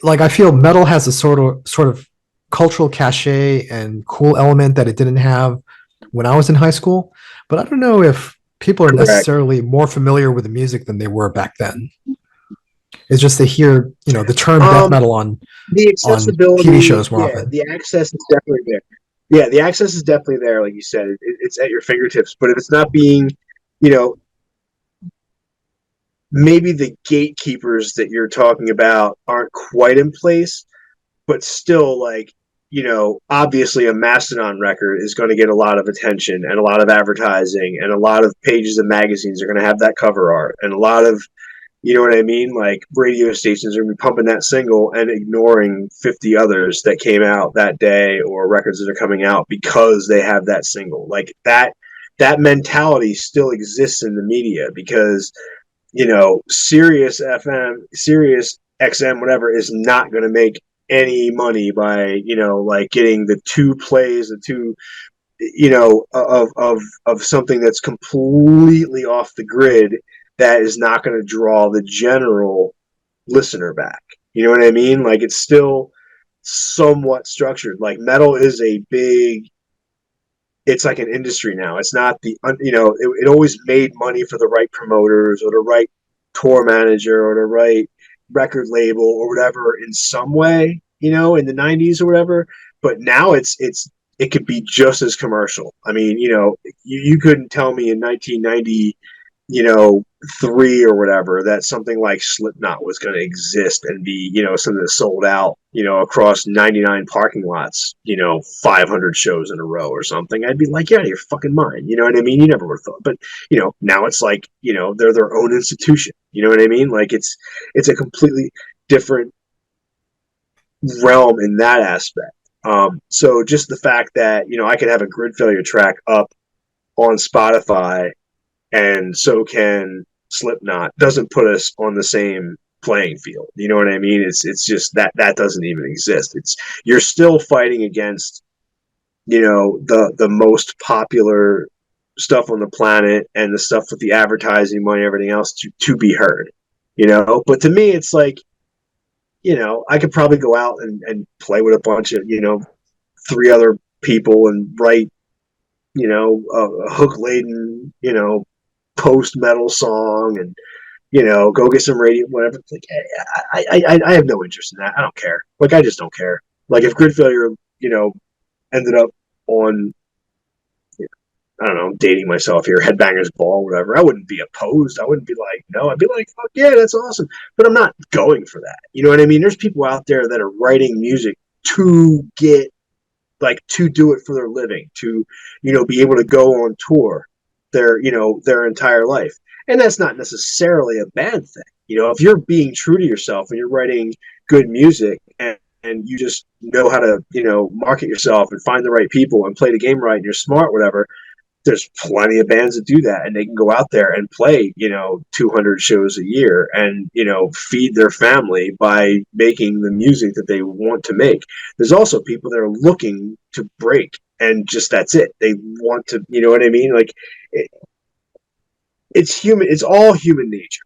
like, I feel metal has a sort of cultural cachet and cool element that it didn't have when I was in high school. But I don't know if people are Correct. necessarily more familiar with the music than they were back then. It's just they hear, you know, the term death Um, metal the on TV accessibility, shows more yeah, often. the access is definitely there. Yeah, the access is definitely there, like you said. It's at your fingertips. But if it's not being, you know, maybe the gatekeepers that you're talking about aren't quite in place, but still, like, you know, obviously a Mastodon record is going to get a lot of attention and a lot of advertising, and a lot of pages of magazines are going to have that cover art, and a lot of, you know what I mean? Like, radio stations are going to be pumping that single and ignoring 50 others that came out that day, or records that are coming out because they have that single. Like, that mentality still exists in the media because, you know, Sirius FM, Sirius XM, whatever, is not going to make any money by, you know, like, getting the two plays, the two, you know, of something that's completely off the grid, that is not going to draw the general listener back. You know what I mean? Like, it's still somewhat structured. Like, metal is a big, it's like an industry now. It's not the, you know, it always made money for the right promoters or the right tour manager or the right record label or whatever in some way, you know, in the 90s or whatever. But now it could be just as commercial. I mean, you know, you couldn't tell me in 1990 three or whatever, that something like Slipknot was going to exist and be, something that sold out, across 99 parking lots, 500 shows in a row or something, I'd be like, yeah, you're fucking mind. You know what I mean? You never would have thought. But, now it's like, they're their own institution. You know what I mean? Like it's a completely different realm in that aspect. So just the fact that, I could have a Gridfailure track up on Spotify and so can Slipknot doesn't put us on the same playing field. You know what I mean? It's just that doesn't even exist. It's you're still fighting against, the most popular stuff on the planet and the stuff with the advertising money, everything else to be heard. But to me, it's like, I could probably go out and play with a bunch of, three other people and write, a hook laden, post metal song and go get some radio, whatever. It's like, I have no interest in that. I don't care. Like, I just don't care. Like, if Gridfailure, ended up on, I don't know, I'm dating myself here, Headbangers Ball, whatever, I wouldn't be opposed. I wouldn't be like, no, I'd be like, fuck yeah, that's awesome. But I'm not going for that. You know what I mean? There's people out there that are writing music to get, like, to do it for their living, to, be able to go on tour their entire life. And that's not necessarily a bad thing. If you're being true to yourself and you're writing good music and you just know how to, market yourself and find the right people and play the game right and you're smart, whatever, there's plenty of bands that do that and they can go out there and play, 200 shows a year and, feed their family by making the music that they want to make. There's also people that are looking to break and just that's it. They want to, you know what I mean? Like, it's human. It's all human nature.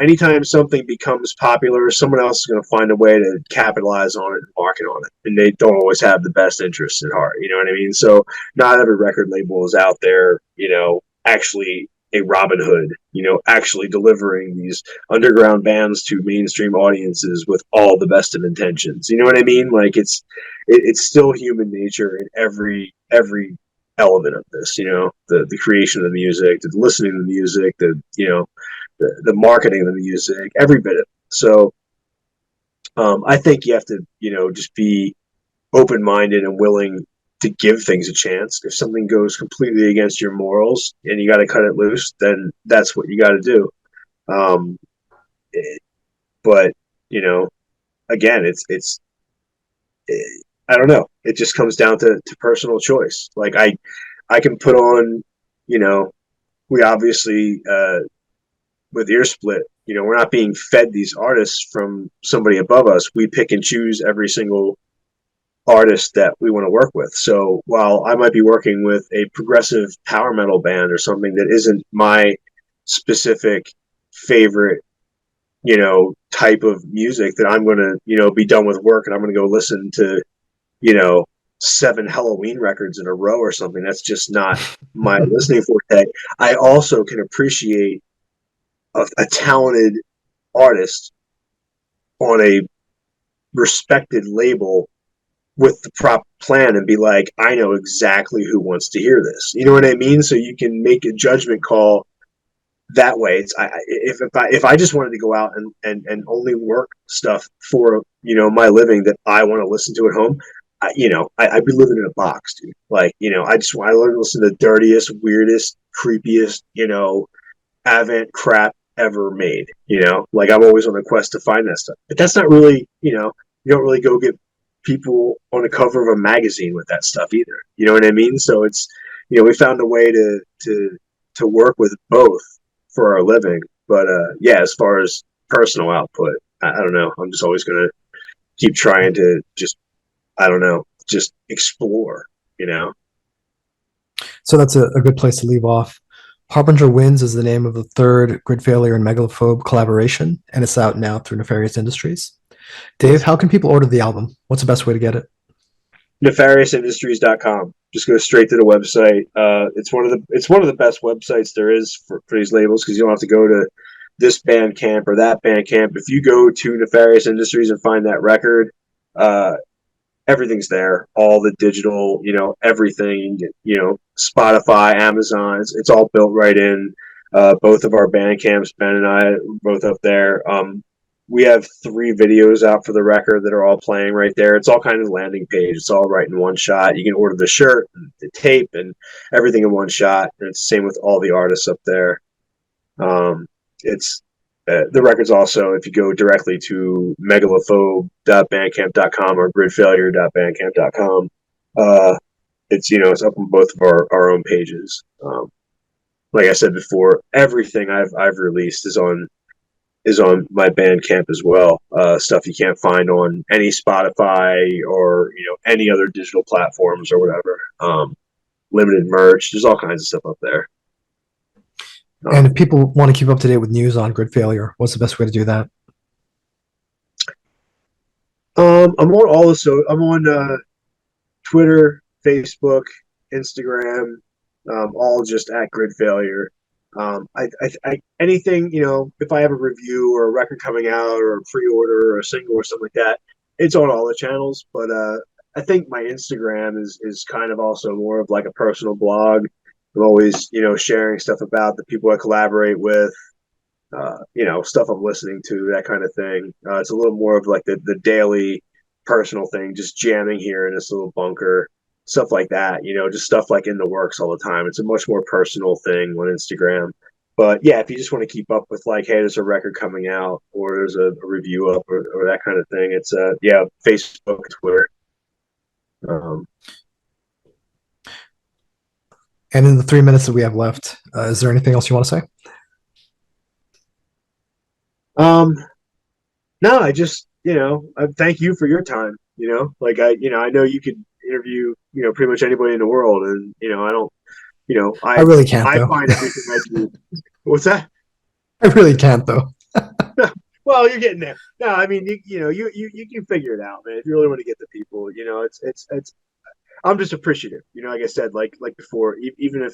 Anytime something becomes popular, someone else is going to find a way to capitalize on it and market on it. And they don't always have the best interests at heart. You know what I mean? So not every record label is out there, actually a Robin Hood, actually delivering these underground bands to mainstream audiences with all the best of intentions. You know what I mean? Like it's still human nature in every element of this, the creation of the music, the listening to the music, the marketing of the music, every bit of it. So I think you have to, just be open-minded and willing to give things a chance. If something goes completely against your morals and you got to cut it loose, then that's what you got to do. Um, but again, I don't know. It just comes down to personal choice. Like I can put on, we obviously, with Ear Split, we're not being fed these artists from somebody above us. We pick and choose every single artist that we want to work with. So while I might be working with a progressive power metal band or something that isn't my specific favorite, type of music, that I'm going to, be done with work and I'm going to go listen to, you know, 7 Halloween records in a row or something. That's just not my listening forte. I also can appreciate a talented artist on a respected label with the proper plan and be like, I know exactly who wants to hear this. You know what I mean? So you can make a judgment call that way. If I just wanted to go out and only work stuff for, my living that I want to listen to at home, I'd be living in a box, dude. Like, I just want to listen to the dirtiest, weirdest, creepiest, avant crap ever made. Like, I'm always on a quest to find that stuff. But that's not really, you don't really go get people on the cover of a magazine with that stuff either. You know what I mean? So it's, we found a way to work with both for our living. But yeah, as far as personal output, I don't know. I'm just always going to keep trying to just, I don't know, just explore, So that's a good place to leave off. Harbinger Winds is the name of the third Gridfailure and Megalophobe collaboration, and it's out now through Nefarious Industries. Dave, how can people order the album? What's the best way to get it? NefariousIndustries.com. Just go straight to the website. It's one of the best websites there is for these labels, because you don't have to go to this band camp or that band camp. If you go to Nefarious Industries and find that record, everything's there. All the digital, everything. Spotify, Amazon. It's all built right in. Both of our band camps, Ben and I, both up there. We have 3 videos out for the record that are all playing right there. It's all kind of landing page. It's all right in one shot. You can order the shirt, and the tape, and everything in one shot. And it's the same with all the artists up there. It's the record's also, if you go directly to megalophobe.bandcamp.com or gridfailure.bandcamp.com, it's up on both of our own pages. Like I said before, everything I've released is on my Bandcamp as well. Stuff you can't find on any Spotify or any other digital platforms or whatever. Limited merch. There's all kinds of stuff up there. And if people want to keep up to date with news on grid failure, what's the best way to do that? I'm on all the I'm on Twitter, Facebook, Instagram, all just at Grid Failure. Anything, if I have a review or a record coming out or a pre-order or a single or something like that, it's on all the channels. But I think my Instagram is kind of also more of like a personal blog. I'm always, sharing stuff about the people I collaborate with, stuff I'm listening to, that kind of thing. It's a little more of like the daily personal thing, just jamming here in this little bunker, stuff like that, just stuff like in the works all the time. It's a much more personal thing on Instagram. But yeah, if you just want to keep up with like, hey, there's a record coming out or there's a review up or that kind of thing, it's yeah, Facebook, Twitter. And in the 3 minutes that we have left, is there anything else you want to say? No, I just, I thank you for your time. Like I know you could interview, pretty much anybody in the world, and I don't, I really can't, I though. find everything I do. What's that? I really can't, though. Well, you're getting there. No, I mean, you can figure it out, man. If you really want to get the people, it's. I'm just appreciative. Like I said, like before, even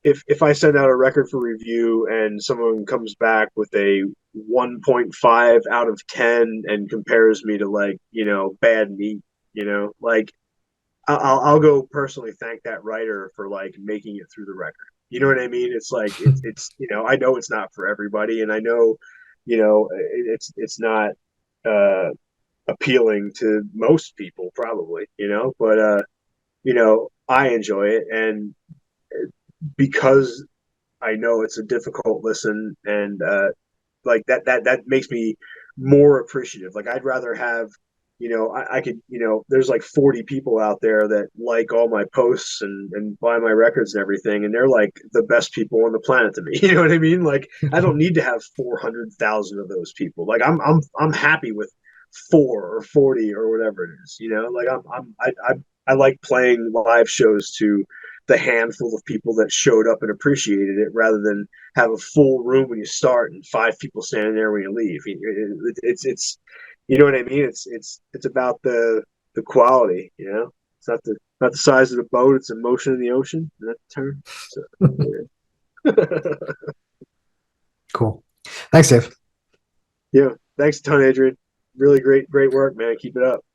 if I send out a record for review and someone comes back with a 1.5 out of 10 and compares me to like bad meat, like I'll go personally thank that writer for like making it through the record. You know what I mean? It's like it's I know it's not for everybody, and I know it's not uh, appealing to most people probably, but I enjoy it, and because I know it's a difficult listen, and like that makes me more appreciative. Like I'd rather have, I could, there's like 40 people out there that like all my posts and buy my records and everything, and they're like the best people on the planet to me. You know what I mean? Like I don't need to have 400,000 of those people. Like I'm happy with 4 or 40 or whatever it is. Like I like playing live shows to the handful of people that showed up and appreciated it, rather than have a full room when you start and 5 people standing there when you leave. It's you know what I mean. It's about the quality. It's not the size of the boat. It's the motion in the ocean. Is that the term? So, yeah. Cool. Thanks, Dave. Yeah. Thanks a ton, Adrian. Really great work, man. Keep it up.